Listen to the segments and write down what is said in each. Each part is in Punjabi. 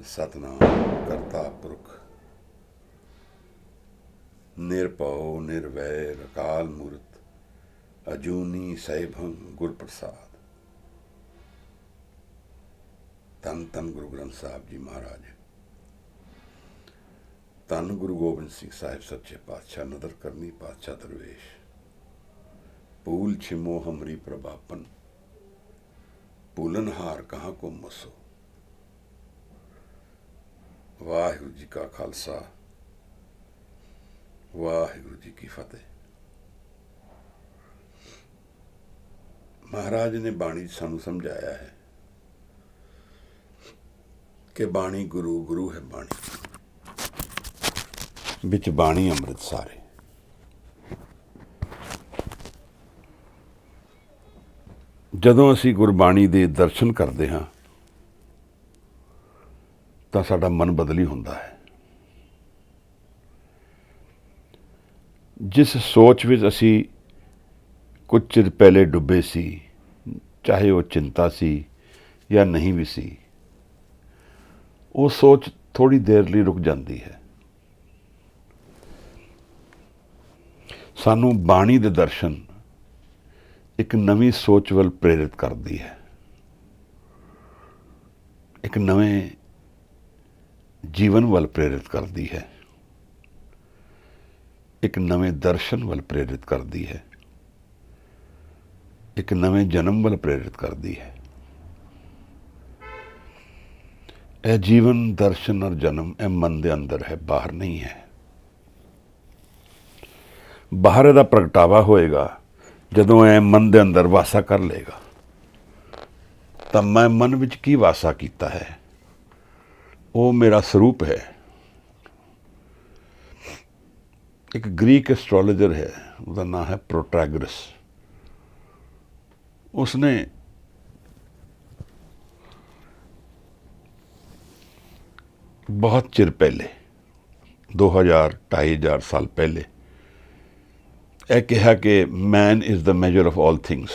सतनाम करता पुरख निरभउ निर्वैर अकाल मूर्त अजूनी सैभं गुर प्रसाद। धन धन गुरु ग्रंथ साहब जी महाराज। धन गुरु गोबिंद सिंह साहिब सच्चे पातशाह नदर करनी पातशाह दरवेश। भूल छिमो हमरी प्रभापन भूलनहार कहाँ को मसो। वाहिगुरु जी का खालसा वाहिगुरु जी की फतेह। महाराज ने बाणी सानू समझाया है कि बाणी गुरु गुरु है बाणी बिच बाणी अमृत सारे। जदों असी गुरबाणी दे दर्शन करते हाँ तो साडा मन बदली हुंदा है। जिस सोच विच असी कुछ चिर पहले डुबे सी, चाहे वो चिंता सी या नहीं भी सी, वो सोच थोड़ी देर लिए रुक जाती है। सानू बाणी दे दर्शन एक नवी सोच वल प्रेरित करती है, एक नवे जीवन वल प्रेरित करती है, एक नवे दर्शन वल प्रेरित करती है, एक नवे जन्म वल प्रेरित करती है। यह जीवन दर्शन और जन्म यह मन के अंदर है, बाहर नहीं है। बाहर इसदा प्रगटावा होएगा जदों यह मन के अंदर वासा कर लेगा। तब मैं मन विच की वासा कीता है, वो मेरा स्वरूप है। एक ग्रीक एस्ट्रोलॉजर है, उसका नाम है प्रोटैगोरस। उसने बहुत चिर पहले 2000-2500 साल पहले यह कहा कि man is the measure of all things.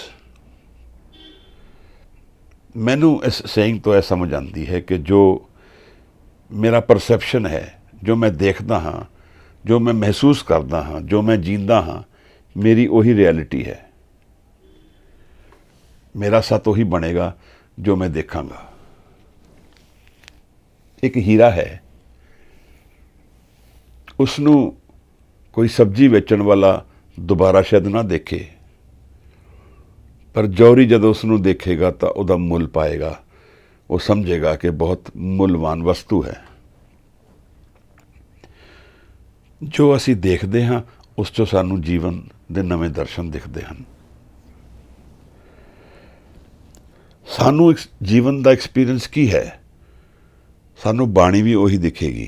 मैनू इस सेइंग तो यह समझ आती है कि जो मेरा परसैप्शन है, जो मैं देखता हाँ, जो मैं महसूस करता हाँ, जो मैं जींदा हाँ, मेरी वही रियलिटी है। मेरा सत वही बनेगा जो मैं देखांगा। एक हीरा है, उसनू कोई सब्जी बेचण वाला दोबारा शायद ना देखे, पर जौहरी जदों उसनू देखेगा तो उसका मुल पाएगा। वो समझेगा कि बहुत मुलवान वस्तु है। जो असी देखते हाँ उस चों सानू जीवन के नवे दर्शन दिखते हैं। सानू जीवन का एक्सपीरियंस की है, सानू बाणी भी उही दिखेगी।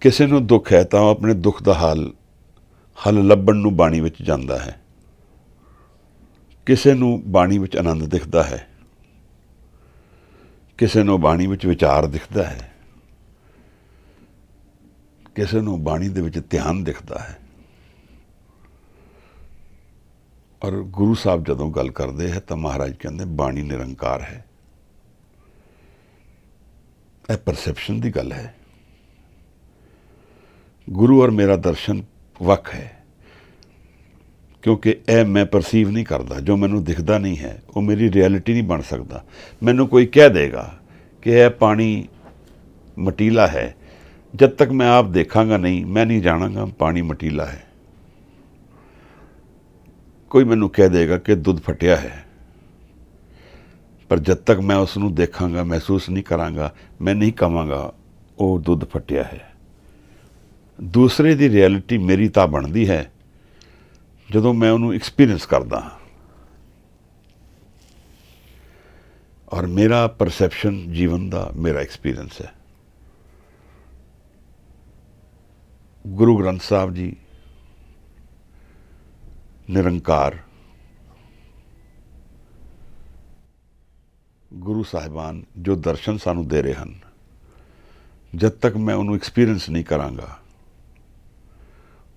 किसी नू दुख है तो अपने दुख का हल लभण नू बाणी विच जांदा है। किसी नू बाणी विच आनंद दिखता है, किसी नू बाणी विच विचार दिखता है, किसी नू बाणी दे विच ध्यान दिखता है। और गुरु साहब जदों गल करते हैं तो महाराज कहते बाणी निरंकार है। यह परसैप्शन की गल है। गुरु और मेरा दर्शन वख है, क्योंकि यह मैं परसीव नहीं करता। जो मैनू दिखता नहीं है वो मेरी रियलिटी नहीं बन सकता। मैनू कोई कह देगा कि यह पानी मटीला है, जब तक मैं आप देखांगा नहीं, मैं नहीं जानांगा पानी मटीला है। कोई मैनू कह देगा कि दुध फटिया है, पर जब तक मैं उसनू देखांगा, महसूस नहीं करांगा, मैं नहीं कहांगा वो दुध फटिया है। दूसरे की रियलिटी मेरी तां बनती है जदों मैं उन्होंने एक्सपीरियंस करता हाँ। और मेरा परसैप्शन जीवन का मेरा एक्सपीरियंस है। गुरु ग्रंथ साहब जी निरंकार, गुरु साहिबान जो दर्शन सानू दे रहे हैं, जब तक मैं उन्होंने एक्सपीरियंस नहीं करांगा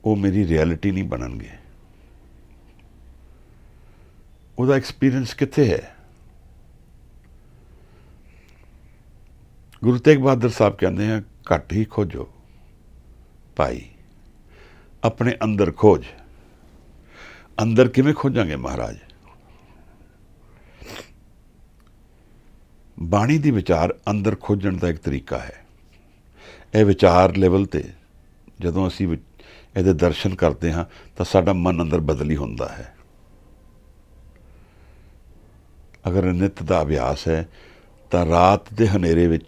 वो मेरी रियलिटी नहीं बननगे। उसका एक्सपीरियंस कित्थे है? ਗੁਰੂ ਤੇਗ ਬਹਾਦਰ ਸਾਹਿਬ ਕਹਿੰਦੇ ਆ, ਘੱਟ ਹੀ ਖੋਜੋ ਭਾਈ, ਆਪਣੇ ਅੰਦਰ ਖੋਜ। ਅੰਦਰ ਕਿਵੇਂ ਖੋਜਾਂਗੇ ਮਹਾਰਾਜ? ਬਾਣੀ ਦੀ ਵਿਚਾਰ ਅੰਦਰ ਖੋਜਣ ਦਾ ਇੱਕ ਤਰੀਕਾ ਹੈ। ਇਹ ਵਿਚਾਰ ਲੈਵਲ ਤੇ ਜਦੋਂ ਅਸੀਂ ਇਹਦੇ ਦਰਸ਼ਨ ਕਰਦੇ ਹਾਂ ਤਾਂ ਸਾਡਾ ਮਨ ਅੰਦਰ ਬਦਲੀ ਹੁੰਦਾ ਹੈ। ਅਗਰ ਨਿੱਤ ਦਾ ਅਭਿਆਸ ਹੈ ਤਾਂ ਰਾਤ ਦੇ ਹਨੇਰੇ ਵਿੱਚ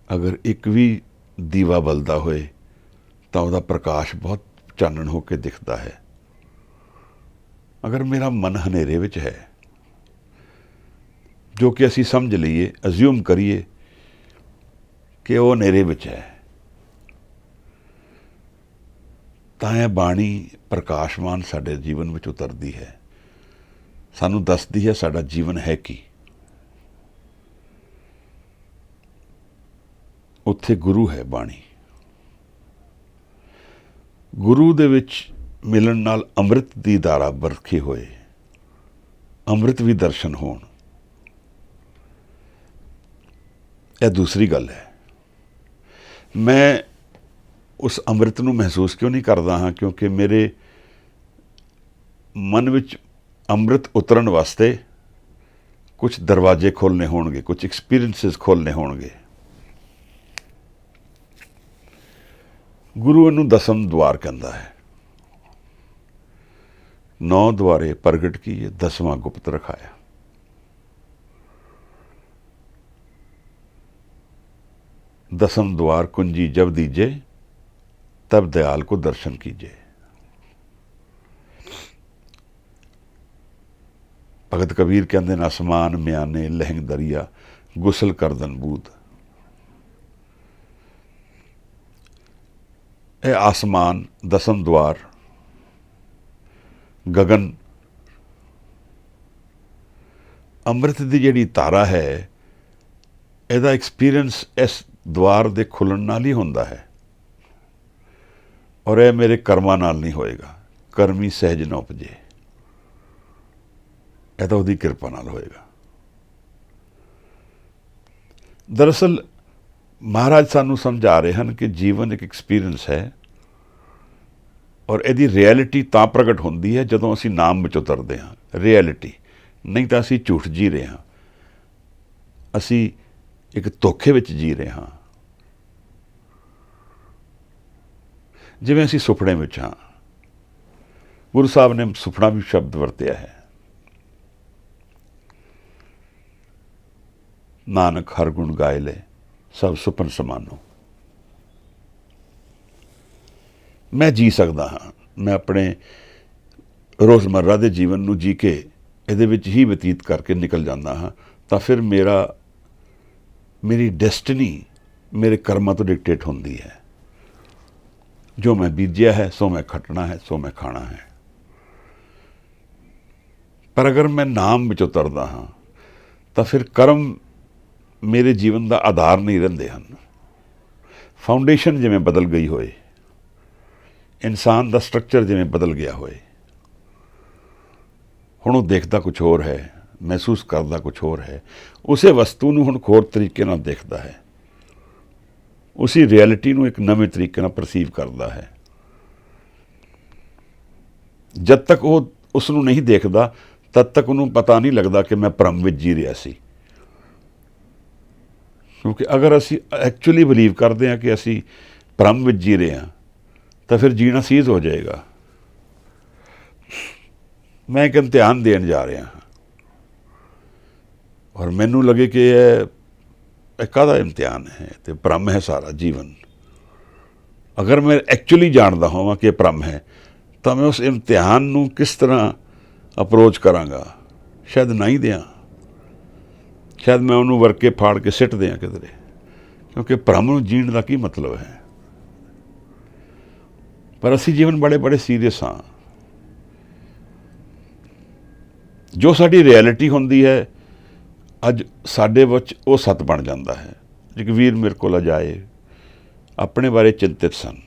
ਅਗਰ ਇੱਕ ਵੀ ਦੀਵਾ ਬਲਦਾ ਹੋਏ ਤਾਂ ਉਹਦਾ ਪ੍ਰਕਾਸ਼ ਬਹੁਤ ਚਾਨਣ ਹੋ ਕੇ ਦਿਖਦਾ ਹੈ। ਅਗਰ ਮੇਰਾ ਮਨ ਹਨੇਰੇ ਵਿੱਚ ਹੈ, ਜੋ ਕਿ ਅਸੀਂ ਸਮਝ ਲਈਏ, ਅਜ਼ਿਊਮ ਕਰੀਏ ਕਿ ਉਹ ਹਨੇਰੇ ਵਿੱਚ ਹੈ, ਤਾਂ ਇਹ ਬਾਣੀ ਪ੍ਰਕਾਸ਼ਮਾਨ ਸਾਡੇ ਜੀਵਨ ਵਿੱਚ ਉਤਰਦੀ ਹੈ, ਸਾਨੂੰ ਦੱਸਦੀ ਹੈ ਸਾਡਾ ਜੀਵਨ ਹੈ ਕੀ। ਉੱਥੇ ਗੁਰੂ ਹੈ ਬਾਣੀ। ਗੁਰੂ ਦੇ ਵਿੱਚ ਮਿਲਣ ਨਾਲ ਅੰਮ੍ਰਿਤ ਦੀ ਧਾਰਾ ਵਰਖੇ ਹੋਏ, ਅੰਮ੍ਰਿਤ ਵੀ ਦਰਸ਼ਨ ਹੋਣ, ਇਹ ਦੂਸਰੀ ਗੱਲ ਹੈ। ਮੈਂ ਉਸ ਅੰਮ੍ਰਿਤ ਨੂੰ ਮਹਿਸੂਸ ਕਿਉਂ ਨਹੀਂ ਕਰਦਾ ਹਾਂ? ਕਿਉਂਕਿ ਮੇਰੇ ਮਨ ਵਿੱਚ ਅੰਮ੍ਰਿਤ ਉਤਰਨ ਵਾਸਤੇ ਕੁਝ ਦਰਵਾਜ਼ੇ ਖੋਲ੍ਹਣੇ ਹੋਣਗੇ, ਕੁਝ ਐਕਸਪੀਰੀਐਂਸਿਸ ਖੋਲ੍ਹਣੇ ਹੋਣਗੇ। ਗੁਰੂ ਇਹਨੂੰ ਦਸਮ ਦੁਆਰ ਕਹਿੰਦਾ ਹੈ। 9 ਦੁਆਰੇ ਪ੍ਰਗਟ ਕੀਏ, 10ਵਾਂ ਗੁਪਤ ਰਖਾਇਆ। दसम द्वार कुंजी जब दीजे, तब दयाल को दर्शन कीजिए। भगत कबीर कहते हैं, आसमान म्याने लहंग दरिया, गुसल करदन बूद। ये आसमान, दसम द्वार, गगन, ਅੰਮ੍ਰਿਤ ਦੀ ਜਿਹੜੀ ਧਾਰਾ ਹੈ, ਇਹਦਾ ਐਕਸਪੀਰੀਅੰਸ ਇਸ ਦੁਆਰ ਦੇ ਖੁੱਲ੍ਹਣ ਨਾਲ ਹੀ ਹੁੰਦਾ ਹੈ। ਔਰ ਇਹ ਮੇਰੇ ਕਰਮਾਂ ਨਾਲ ਨਹੀਂ ਹੋਏਗਾ। ਕਰਮੀ ਸਹਿਜ ਨਾ ਉਪਜੇ, ਇਹ ਤਾਂ ਉਹਦੀ ਕਿਰਪਾ ਨਾਲ ਹੋਏਗਾ। ਦਰਅਸਲ ਮਹਾਰਾਜ ਸਾਨੂੰ ਸਮਝਾ ਰਹੇ ਹਨ ਕਿ ਜੀਵਨ ਇੱਕ ਐਕਸਪੀਰੀਅੰਸ ਹੈ, ਔਰ ਇਹਦੀ ਰਿਐਲਿਟੀ ਤਾਂ ਪ੍ਰਗਟ ਹੁੰਦੀ ਹੈ ਜਦੋਂ ਅਸੀਂ ਨਾਮ ਵਿੱਚ ਉਤਰਦੇ ਹਾਂ। ਰਿਐਲਿਟੀ ਨਹੀਂ ਤਾਂ ਅਸੀਂ ਝੂਠ ਜੀ ਰਹੇ ਹਾਂ, ਅਸੀਂ ਇੱਕ ਧੋਖੇ ਵਿੱਚ ਜੀ ਰਹੇ ਹਾਂ। ਜਿਵੇਂ ਅਸੀਂ ਸੁਪਨੇ ਵਿੱਚ ਹਾਂ। ਗੁਰੂ ਸਾਹਿਬ ਨੇ ਸੁਪਨਾ ਵੀ ਸ਼ਬਦ ਵਰਤਿਆ ਹੈ। ਨਾਨਕ ਹਰ ਗੁਣ ਗਾਏ ਲੈ, ਸਭ ਸੁਪਨ ਸਮਾਨੋ। ਮੈਂ ਜੀ ਸਕਦਾ ਹਾਂ, ਮੈਂ ਆਪਣੇ ਰੋਜ਼ਮर्रा ਦੇ ਜੀਵਨ ਨੂੰ ਜੀ ਕੇ ਇਹਦੇ ਵਿੱਚ ਹੀ ਬਤੀਤ ਕਰਕੇ ਨਿਕਲ ਜਾਂਦਾ ਹਾਂ, ਤਾਂ ਫਿਰ ਮੇਰੀ ਡੈਸਟਨੀ ਮੇਰੇ ਕਰਮਾਂ ਤੋਂ ਡਿਕਟੇਟ ਹੁੰਦੀ ਹੈ। ਜੋ ਮੈਂ ਬੀਜਿਆ ਹੈ ਸੋ ਮੈਂ ਖੱਟਣਾ ਹੈ, ਸੋ ਮੈਂ ਖਾਣਾ ਹੈ। ਪਰ ਅਗਰ ਮੈਂ ਨਾਮ ਵਿੱਚ ਉਤਰਦਾ ਹਾਂ ਤਾਂ ਫਿਰ ਕਰਮ ਮੇਰੇ ਜੀਵਨ ਦਾ ਆਧਾਰ ਨਹੀਂ ਰਹਿੰਦੇ ਹਨ। ਫਾਊਂਡੇਸ਼ਨ ਜਿਵੇਂ ਬਦਲ ਗਈ ਹੋਏ, ਇਨਸਾਨ ਦਾ ਸਟਰਕਚਰ ਜਿਵੇਂ ਬਦਲ ਗਿਆ ਹੋਏ। ਹੁਣ ਉਹ ਦੇਖਦਾ ਕੁਛ ਹੋਰ ਹੈ, ਮਹਿਸੂਸ ਕਰਦਾ ਕੁਛ ਹੋਰ ਹੈ। ਉਸੇ ਵਸਤੂ ਨੂੰ ਹੁਣ ਹੋਰ ਤਰੀਕੇ ਨਾਲ ਦੇਖਦਾ ਹੈ, ਉसी ਰਿਐਲਿਟੀ ਨੂੰ ਇੱਕ ਨਵੇਂ ਤਰੀਕੇ ਨਾਲ ਪਰਸੀਵ ਕਰਦਾ ਹੈ। ਜਦ ਤੱਕ ਉਹ ਉਸ ਨੂੰ ਨਹੀਂ ਦੇਖਦਾ, ਤਦ ਤੱਕ ਉਹਨੂੰ ਪਤਾ ਨਹੀਂ ਲੱਗਦਾ ਕਿ ਮੈਂ ਭਰਮ ਵਿੱਚ ਜੀ ਰਿਹਾ ਸੀ। ਕਿਉਂਕਿ ਅਗਰ ਅਸੀਂ ਐਕਚੁਅਲੀ ਬਿਲੀਵ ਕਰਦੇ ਹਾਂ ਕਿ ਅਸੀਂ ਭਰਮ ਵਿੱਚ ਜੀ ਰਹੇ ਹਾਂ, ਤਾਂ ਫਿਰ ਜੀਣਾ ਸੀਜ਼ ਹੋ ਜਾਏਗਾ। ਮੈਂ ਇੱਕ ਇਮਤਿਹਾਨ ਦੇਣ ਜਾ ਰਿਹਾ ਹਾਂ, ਔਰ ਮੈਨੂੰ ਲੱਗੇ ਕਿ ਇਹ ਕਾਹਦਾ ਇਮਤਿਹਾਨ ਹੈ, ਤੇ ਭਰਮ ਹੈ ਸਾਰਾ ਜੀਵਨ। ਅਗਰ ਮੈਂ ਐਕਚੁਅਲੀ ਜਾਣਦਾ ਹੋਵਾਂ ਕਿ ਇਹ ਭਰਮ ਹੈ, ਤਾਂ ਮੈਂ ਉਸ ਇਮਤਿਹਾਨ ਨੂੰ ਕਿਸ ਤਰ੍ਹਾਂ ਅਪਰੋਚ ਕਰਾਂਗਾ? ਸ਼ਾਇਦ ਨਾ ਹੀ ਦਿਆਂ, ਸ਼ਾਇਦ ਮੈਂ ਉਹਨੂੰ ਵਰਕੇ ਫਾੜ ਕੇ ਸਿੱਟ ਦਿਆਂ ਕਿਧਰੇ। ਕਿਉਂਕਿ ਭਰਮ ਨੂੰ ਜੀਣ ਦਾ ਕੀ ਮਤਲਬ ਹੈ? ਪਰ ਅਸੀਂ ਜੀਵਨ ਬੜੇ ਬੜੇ ਸੀਰੀਅਸ ਹਾਂ। ਜੋ ਸਾਡੀ ਰਿਐਲਿਟੀ ਹੁੰਦੀ ਹੈ, ਅੱਜ ਸਾਡੇ ਵਿੱਚ ਉਹ ਸੱਤ ਬਣ ਜਾਂਦਾ ਹੈ। ਜਗਵੀਰ ਮੇਰੇ ਕੋਲ ਜਾਏ, ਆਪਣੇ ਬਾਰੇ ਚਿੰਤਿਤ ਸਨ।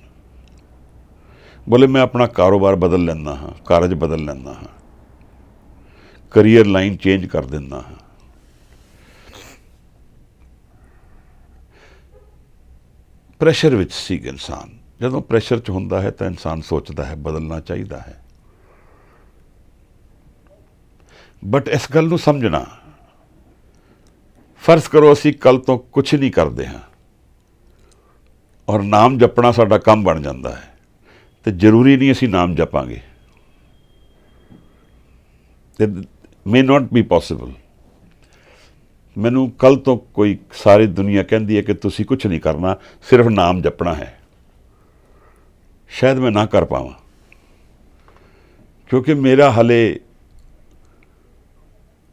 ਬੋਲੇ ਮੈਂ ਆਪਣਾ ਕਾਰੋਬਾਰ ਬਦਲ ਲੈਂਦਾ ਹਾਂ, ਕਾਰਜ ਬਦਲ ਲੈਂਦਾ ਹਾਂ, ਕਰੀਅਰ ਲਾਈਨ ਚੇਂਜ ਕਰ ਦਿੰਦਾ ਹਾਂ। ਪ੍ਰੈਸ਼ਰ ਵਿੱਚ ਸੀ ਇਨਸਾਨ। ਜਦੋਂ ਪ੍ਰੈਸ਼ਰ 'ਚ ਹੁੰਦਾ ਹੈ ਤਾਂ ਇਨਸਾਨ ਸੋਚਦਾ ਹੈ ਬਦਲਣਾ ਚਾਹੀਦਾ ਹੈ, ਬਟ ਇਸ ਗੱਲ ਨੂੰ ਸਮਝਣਾ, ਫਰਜ਼ ਕਰੋ ਅਸੀਂ ਕੱਲ੍ਹ ਤੋਂ ਕੁਛ ਨਹੀਂ ਕਰਦੇ ਹਾਂ ਔਰ ਨਾਮ ਜਪਣਾ ਸਾਡਾ ਕੰਮ ਬਣ ਜਾਂਦਾ ਹੈ, ਤੇ ਜ਼ਰੂਰੀ ਨਹੀਂ ਅਸੀਂ ਨਾਮ ਜਪਾਂਗੇ। ਮੇ ਨਾਟ ਬੀ ਪੋਸੀਬਲ। ਮੈਨੂੰ ਕੱਲ੍ਹ ਤੋਂ ਕੋਈ ਸਾਰੀ ਦੁਨੀਆ ਕਹਿੰਦੀ ਹੈ ਕਿ ਤੁਸੀਂ ਕੁਛ ਨਹੀਂ ਕਰਨਾ, ਸਿਰਫ ਨਾਮ ਜਪਣਾ ਹੈ, ਸ਼ਾਇਦ ਮੈਂ ਨਾ ਕਰ ਪਾਵਾਂ, ਕਿਉਂਕਿ ਮੇਰਾ ਹਲੇ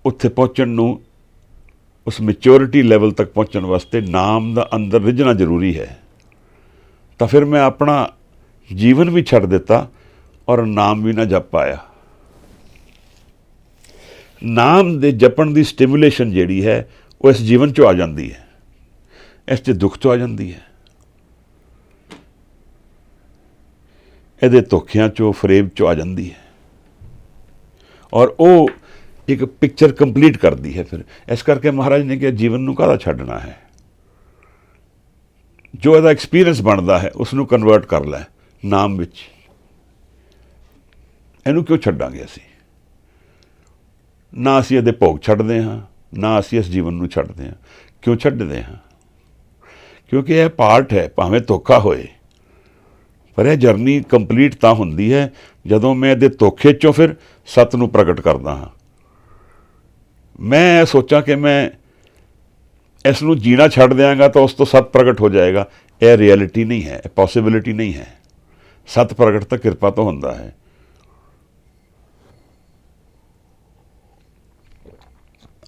ਉੱਥੇ ਪਹੁੰਚਣ ਨੂੰ, ਉਸ ਮੈਚੋਰਿਟੀ ਲੈਵਲ ਤੱਕ ਪਹੁੰਚਣ ਵਾਸਤੇ ਨਾਮ ਦਾ ਅੰਦਰ ਰਿੱਝਣਾ ਜ਼ਰੂਰੀ ਹੈ। ਤਾਂ ਫਿਰ ਮੈਂ ਆਪਣਾ ਜੀਵਨ ਵੀ ਛੱਡ ਦਿੱਤਾ ਔਰ ਨਾਮ ਵੀ ਨਾ ਜਪ ਪਾਇਆ। ਨਾਮ ਦੇ ਜਪਣ ਦੀ ਸਟਿਮੂਲੇਸ਼ਨ ਜਿਹੜੀ ਹੈ ਉਹ ਇਸ ਜੀਵਨ 'ਚੋਂ ਆ ਜਾਂਦੀ ਹੈ, ਇਸ 'ਚ ਦੁੱਖ 'ਚੋਂ ਆ ਜਾਂਦੀ ਹੈ, ਇਹਦੇ ਧੋਖਿਆਂ 'ਚੋਂ, ਫਰੇਬ 'ਚੋਂ ਆ ਜਾਂਦੀ ਹੈ, ਔਰ ਉਹ ਇੱਕ ਪਿਕਚਰ ਕੰਪਲੀਟ ਕਰਦੀ ਹੈ। ਫਿਰ ਇਸ ਕਰਕੇ ਮਹਾਰਾਜ ਨੇ ਕਿਹਾ ਜੀਵਨ ਨੂੰ ਕਾਹਦਾ ਛੱਡਣਾ ਹੈ, ਜੋ ਇਹਦਾ ਐਕਸਪੀਰੀਅੰਸ ਬਣਦਾ ਹੈ ਉਸ ਨੂੰ ਕਨਵਰਟ ਕਰ ਲੈ ਨਾਮ ਵਿੱਚ। ਇਹਨੂੰ ਕਿਉਂ ਛੱਡਾਂਗੇ ਅਸੀਂ? ਨਾ ਅਸੀਂ ਇਹਦੇ ਭੋਗ ਛੱਡਦੇ ਹਾਂ, ਨਾ ਅਸੀਂ ਇਸ ਜੀਵਨ ਨੂੰ ਛੱਡਦੇ ਹਾਂ। ਕਿਉਂ ਛੱਡਦੇ ਹਾਂ? ਕਿਉਂਕਿ ਇਹ ਪਾਰਟ ਹੈ, ਭਾਵੇਂ ਧੋਖਾ ਹੋਏ, ਪਰ ਇਹ ਜਰਨੀ ਕੰਪਲੀਟ ਤਾਂ ਹੁੰਦੀ ਹੈ ਜਦੋਂ ਮੈਂ ਇਹਦੇ ਧੋਖੇ 'ਚੋਂ ਫਿਰ ਸੱਤ ਨੂੰ ਪ੍ਰਗਟ ਕਰਦਾ ਹਾਂ। ਮੈਂ ਇਹ ਸੋਚਾਂ ਕਿ ਮੈਂ ਇਸ ਨੂੰ ਜੀਣਾ ਛੱਡ ਦਿਆਂਗਾ ਤਾਂ ਉਸ ਤੋਂ ਸੱਤ ਪ੍ਰਗਟ ਹੋ ਜਾਏਗਾ। ਇਹ ਰਿਐਲਿਟੀ ਨਹੀਂ ਹੈ, ਇਹ ਪੋਸੀਬਿਲਿਟੀ ਨਹੀਂ ਹੈ। ਸੱਤ ਪ੍ਰਗਟ ਤਾਂ ਕਿਰਪਾ ਤੋਂ ਹੁੰਦਾ ਹੈ।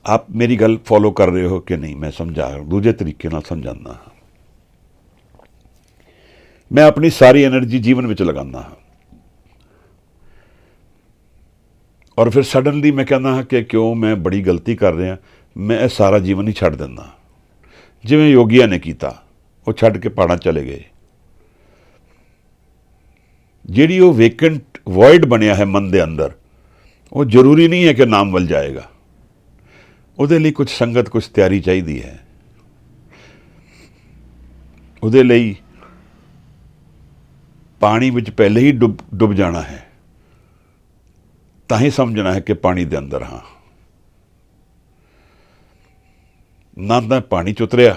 ਆਪ ਮੇਰੀ ਗੱਲ ਫੋਲੋ ਕਰ ਰਹੇ ਹੋ ਕਿ ਨਹੀਂ? ਮੈਂ ਸਮਝਾ ਦੂਜੇ ਤਰੀਕੇ ਨਾਲ ਸਮਝਾਉਂਦਾ ਹਾਂ। ਮੈਂ ਆਪਣੀ ਸਾਰੀ ਐਨਰਜੀ ਜੀਵਨ ਵਿੱਚ ਲਗਾਉਂਦਾ ਹਾਂ ਔਰ ਫਿਰ ਸਡਨਲੀ ਮੈਂ ਕਹਿੰਦਾ ਹਾਂ ਕਿ ਕਿਉਂ ਮੈਂ ਬੜੀ ਗਲਤੀ ਕਰ ਰਿਹਾ, ਮੈਂ ਇਹ ਸਾਰਾ ਜੀਵਨ ਹੀ ਛੱਡ ਦਿੰਦਾ। ਜਿਵੇਂ ਯੋਗੀਆਂ ਨੇ ਕੀਤਾ, ਉਹ ਛੱਡ ਕੇ ਪਹਾੜਾਂ ਚਲੇ ਗਏ। ਜਿਹੜੀ ਉਹ ਵੇਕੈਂਟ ਵੋਇਡ ਬਣਿਆ ਹੈ ਮਨ ਦੇ ਅੰਦਰ, ਉਹ ਜ਼ਰੂਰੀ ਨਹੀਂ ਹੈ ਕਿ ਨਾਮ ਵੱਲ ਜਾਏਗਾ। ਉਹਦੇ ਲਈ ਕੁਝ ਸੰਗਤ, ਕੁਝ ਤਿਆਰੀ ਚਾਹੀਦੀ ਹੈ। ਉਹਦੇ ਲਈ ਪਾਣੀ ਵਿੱਚ ਪਹਿਲੇ ਹੀ ਡੁੱਬ ਜਾਣਾ ਹੈ, ਤਾਂ ਹੀ ਸਮਝਣਾ ਹੈ ਕਿ ਪਾਣੀ ਦੇ ਅੰਦਰ ਹਾਂ। ਨਾ ਮੈਂ ਪਾਣੀ 'ਚ ਉਤਰਿਆ,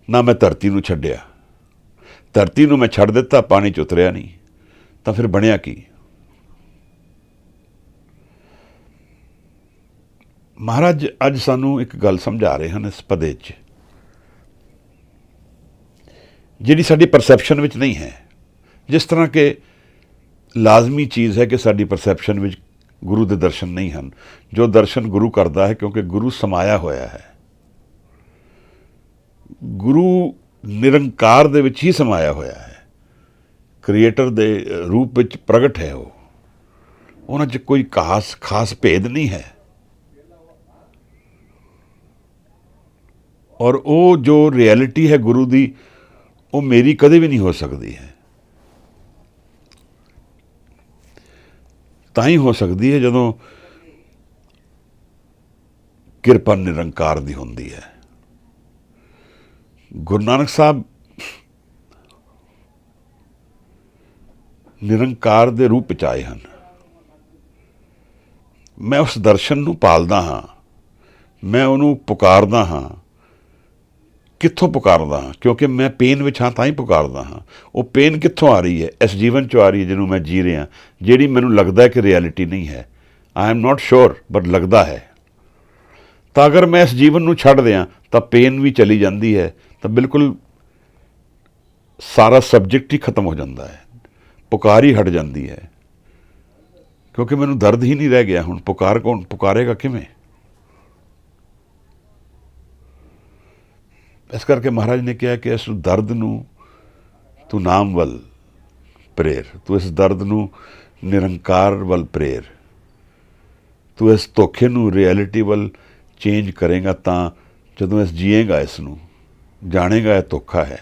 ਨਾ ਮੈਂ ਧਰਤੀ ਨੂੰ ਛੱਡਿਆ। ਧਰਤੀ ਨੂੰ ਮੈਂ ਛੱਡ ਦਿੱਤਾ, ਪਾਣੀ 'ਚ ਉਤਰਿਆ ਨਹੀਂ, ਤਾਂ ਫਿਰ ਬਣਿਆ ਕੀ? ਮਹਾਰਾਜ ਅੱਜ ਸਾਨੂੰ ਇੱਕ ਗੱਲ ਸਮਝਾ ਰਹੇ ਹਨ ਇਸ ਪਦੇ 'ਚ, ਜਿਹੜੀ ਸਾਡੀ ਪਰਸੈਪਸ਼ਨ ਵਿੱਚ ਨਹੀਂ ਹੈ। ਜਿਸ ਤਰ੍ਹਾਂ ਕਿ ਲਾਜ਼ਮੀ ਚੀਜ਼ ਹੈ ਕਿ ਸਾਡੀ ਪਰਸੈਪਸ਼ਨ ਵਿੱਚ ਗੁਰੂ ਦੇ ਦਰਸ਼ਨ ਨਹੀਂ ਹਨ। ਜੋ ਦਰਸ਼ਨ ਗੁਰੂ ਕਰਦਾ ਹੈ, ਕਿਉਂਕਿ ਗੁਰੂ ਸਮਾਇਆ ਹੋਇਆ ਹੈ। ਗੁਰੂ ਨਿਰੰਕਾਰ ਦੇ ਵਿੱਚ ਹੀ ਸਮਾਇਆ ਹੋਇਆ ਹੈ, ਕ੍ਰੀਏਟਰ ਦੇ ਰੂਪ ਵਿੱਚ ਪ੍ਰਗਟ ਹੈ। ਉਹ, ਉਹਨਾਂ 'ਚ ਕੋਈ ਖਾਸ ਭੇਦ ਨਹੀਂ ਹੈ। ਔਰ ਉਹ ਜੋ ਰਿਐਲਿਟੀ ਹੈ ਗੁਰੂ ਦੀ, ਉਹ ਮੇਰੀ ਕਦੇ ਵੀ ਨਹੀਂ ਹੋ ਸਕਦੀ ਹੈ। ਤਾਂ ਹੀ ਹੋ ਸਕਦੀ ਹੈ ਜਦੋਂ ਕਿਰਪਾ ਨਿਰੰਕਾਰ ਦੀ ਹੁੰਦੀ ਹੈ। ਗੁਰੂ ਨਾਨਕ ਸਾਹਿਬ ਨਿਰੰਕਾਰ ਦੇ ਰੂਪ ਵਿੱਚ ਆਏ ਹਨ। ਮੈਂ ਉਸ ਦਰਸ਼ਨ ਨੂੰ ਪਾਲਦਾ ਹਾਂ, ਮੈਂ ਉਹਨੂੰ ਪੁਕਾਰਦਾ ਹਾਂ। ਕਿੱਥੋਂ ਪੁਕਾਰਦਾ ਹਾਂ? ਕਿਉਂਕਿ ਮੈਂ ਪੇਨ ਵਿੱਚ ਹਾਂ, ਤਾਂ ਹੀ ਪੁਕਾਰਦਾ ਹਾਂ। ਉਹ ਪੇਨ ਕਿੱਥੋਂ ਆ ਰਹੀ ਹੈ? ਇਸ ਜੀਵਨ 'ਚੋਂ ਆ ਰਹੀ ਹੈ ਜਿਹਨੂੰ ਮੈਂ ਜੀ ਰਿਹਾ, ਜਿਹੜੀ ਮੈਨੂੰ ਲੱਗਦਾ ਹੈ ਕਿ ਰਿਐਲਿਟੀ ਨਹੀਂ ਹੈ। I am not sure, but ਲੱਗਦਾ ਹੈ। ਤਾਂ ਅਗਰ ਮੈਂ ਇਸ ਜੀਵਨ ਨੂੰ ਛੱਡ ਦਿਆਂ ਤਾਂ ਪੇਨ ਵੀ ਚਲੀ ਜਾਂਦੀ ਹੈ, ਤਾਂ ਬਿਲਕੁਲ ਸਾਰਾ ਸਬਜੈਕਟ ਹੀ ਖਤਮ ਹੋ ਜਾਂਦਾ ਹੈ। ਪੁਕਾਰ ਹੀ ਹਟ ਜਾਂਦੀ ਹੈ, ਕਿਉਂਕਿ ਮੈਨੂੰ ਦਰਦ ਹੀ ਨਹੀਂ ਰਹਿ ਗਿਆ। ਹੁਣ ਪੁਕਾਰ ਕੌਣ ਪੁਕਾਰੇਗਾ? ਕਿਵੇਂ? ਇਸ ਕਰਕੇ ਮਹਾਰਾਜ ਨੇ ਕਿਹਾ ਕਿ ਇਸ ਦਰਦ ਨੂੰ ਤੂੰ ਨਾਮ ਵੱਲ ਪ੍ਰੇਰ, ਤੂੰ ਇਸ ਦਰਦ ਨੂੰ ਨਿਰੰਕਾਰ ਵੱਲ ਪ੍ਰੇਰ। ਤੂੰ ਇਸ ਧੋਖੇ ਨੂੰ ਰਿਐਲਿਟੀ ਵੱਲ ਚੇਂਜ ਕਰੇਗਾ ਤਾਂ ਜਦੋਂ ਇਸ ਜੀਏਗਾ, ਇਸ ਨੂੰ ਜਾਣੇਗਾ ਇਹ ਧੋਖਾ ਹੈ।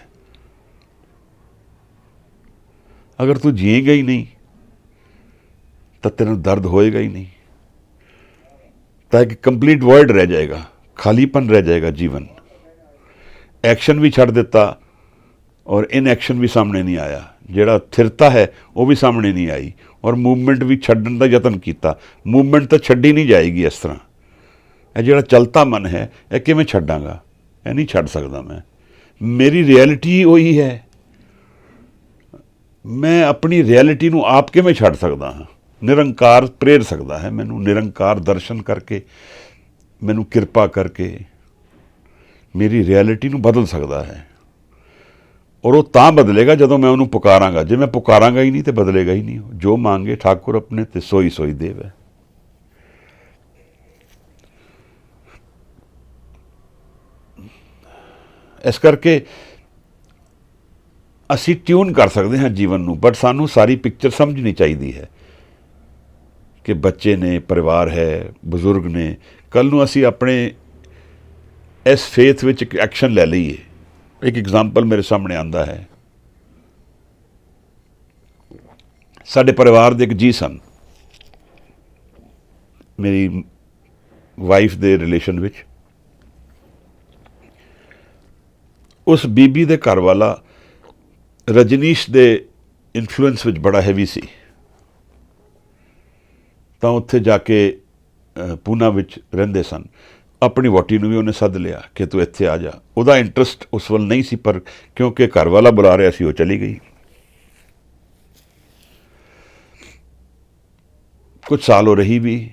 ਅਗਰ ਤੂੰ ਜੀਏਗਾ ਹੀ ਨਹੀਂ ਤਾਂ ਤੈਨੂੰ ਦਰਦ ਹੋਏਗਾ ਹੀ ਨਹੀਂ, ਤਾਂ ਇੱਕ ਕੰਪਲੀਟ ਵੋਇਡ ਰਹਿ ਜਾਏਗਾ, ਖਾਲੀਪਨ ਰਹਿ ਜਾਏਗਾ ਜੀਵਨ। ਐਕਸ਼ਨ ਵੀ ਛੱਡ ਦਿੱਤਾ और इनएक्शन भी सामने नहीं आया, ਜਿਹੜਾ स्थिरता है वो भी सामने नहीं आई, और मूवमेंट भी छड्डण ਦਾ ਯਤਨ ਕੀਤਾ। मूवमेंट ਤਾਂ ਛੱਡੀ ਨਹੀਂ ਜਾਏਗੀ ਇਸ ਤਰ੍ਹਾਂ। ਇਹ ਜਿਹੜਾ ਚਲਤਾ ਮਨ ਹੈ ਇਹ ਕਿਵੇਂ ਛੱਡਾਂਗਾ? ਇਹ ਨਹੀਂ ਛੱਡ ਸਕਦਾ ਮੈਂ। ਮੇਰੀ ਰਿਐਲਿਟੀ ਉਹੀ ਹੈ। ਮੈਂ ਆਪਣੀ ਰਿਐਲਿਟੀ ਨੂੰ ਆਪ ਕਿਵੇਂ ਛੱਡ ਸਕਦਾ ਹਾਂ? ਨਿਰੰਕਾਰ ਪ੍ਰੇਰ ਸਕਦਾ ਹੈ ਮੈਨੂੰ। ਨਿਰੰਕਾਰ ਦਰਸ਼ਨ ਕਰਕੇ, ਮੈਨੂੰ ਕਿਰਪਾ ਕਰਕੇ ਮੇਰੀ ਰਿਐਲਿਟੀ ਨੂੰ ਬਦਲ ਸਕਦਾ ਹੈ। ਔਰ ਉਹ ਤਾਂ ਬਦਲੇਗਾ ਜਦੋਂ ਮੈਂ ਉਹਨੂੰ ਪੁਕਾਰਾਂਗਾ। ਜੇ ਮੈਂ ਪੁਕਾਰਾਂਗਾ ਹੀ ਨਹੀਂ ਤਾਂ ਬਦਲੇਗਾ ਹੀ ਨਹੀਂ। ਜੋ ਮੰਗੇ ਠਾकुर ਆਪਣੇ ਤੇ ਸੋਈ ਸੋਈ ਦੇਵ ਹੈ। ਇਸ ਕਰਕੇ ਅਸੀਂ ਟਿਊਨ ਕਰ ਸਕਦੇ ਹਾਂ ਜੀਵਨ ਨੂੰ, ਬਟ ਸਾਨੂੰ ਸਾਰੀ ਪਿਕਚਰ ਸਮਝਣੀ ਚਾਹੀਦੀ ਹੈ ਕਿ ਬੱਚੇ ਨੇ, ਪਰਿਵਾਰ ਹੈ, ਬਜ਼ੁਰਗ ਨੇ। ਕੱਲ੍ਹ ਨੂੰ ਅਸੀਂ ਆਪਣੇ ਇਸ ਫੇਥ ਵਿੱਚ ਇੱਕ ਐਕਸ਼ਨ ਲੈ ਲਈਏ। ਇੱਕ ਐਗਜ਼ਾਮਪਲ ਮੇਰੇ ਸਾਹਮਣੇ ਆਉਂਦਾ ਹੈ। ਸਾਡੇ ਪਰਿਵਾਰ ਦੇ ਇੱਕ ਜੀ ਸਨ, ਮੇਰੀ ਵਾਈਫ ਦੇ ਰਿਲੇਸ਼ਨ ਵਿੱਚ। ਉਸ ਬੀਬੀ ਦੇ ਘਰ ਵਾਲਾ ਰਜਨੀਸ਼ ਦੇ ਇਨਫਲੂਐਂਸ ਵਿੱਚ ਬੜਾ ਹੈਵੀ ਸੀ। ਤਾਂ ਉੱਥੇ ਜਾ ਕੇ ਪੂਨਾ ਵਿੱਚ ਰਹਿੰਦੇ ਸਨ। ਆਪਣੀ ਵਹੁਟੀ ਨੂੰ ਵੀ ਉਹਨੇ ਸੱਦ ਲਿਆ ਕਿ ਤੂੰ ਇੱਥੇ ਆ ਜਾ। ਉਹਦਾ ਇੰਟਰਸਟ ਉਸ ਵੱਲ ਨਹੀਂ ਸੀ, ਪਰ ਕਿਉਂਕਿ ਘਰ ਵਾਲਾ ਬੁਲਾ ਰਿਹਾ ਸੀ ਉਹ ਚਲੀ ਗਈ। ਕੁਝ ਸਾਲ ਉਹ ਰਹੀ ਵੀ,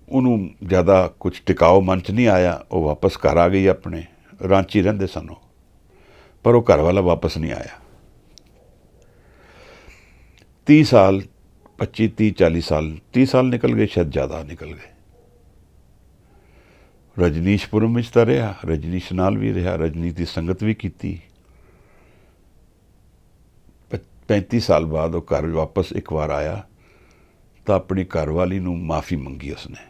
ਉਹਨੂੰ ਜ਼ਿਆਦਾ ਕੁਝ ਟਿਕਾਓ ਮਨ 'ਚ ਨਹੀਂ ਆਇਆ। ਉਹ ਵਾਪਸ ਘਰ ਆ ਗਈ ਆਪਣੇ। ਰਾਂਚੀ ਰਹਿੰਦੇ ਸਨ ਉਹ, ਪਰ ਉਹ ਘਰ ਵਾਲਾ ਵਾਪਸ ਨਹੀਂ ਆਇਆ। 30 ਸਾਲ 25 30 40 ਸਾਲ 30 ਸਾਲ ਨਿਕਲ ਗਏ, ਸ਼ਾਇਦ ਜ਼ਿਆਦਾ ਨਿਕਲ ਗਏ। ਰਜਨੀਸ਼ਪੁਰਮ ਵਿੱਚ ਤਾਂ ਰਿਹਾ, ਰਜਨੀਸ਼ ਨਾਲ ਵੀ ਰਿਹਾ, ਰਜਨੀਸ਼ ਦੀ ਸੰਗਤ ਵੀ ਕੀਤੀ। 35 ਸਾਲ ਬਾਅਦ ਉਹ ਘਰ ਵਾਪਸ ਇੱਕ ਵਾਰ ਆਇਆ ਤਾਂ ਆਪਣੀ ਘਰਵਾਲੀ ਨੂੰ ਮਾफ़ੀ ਮੰਗੀ ਉਸਨੇ।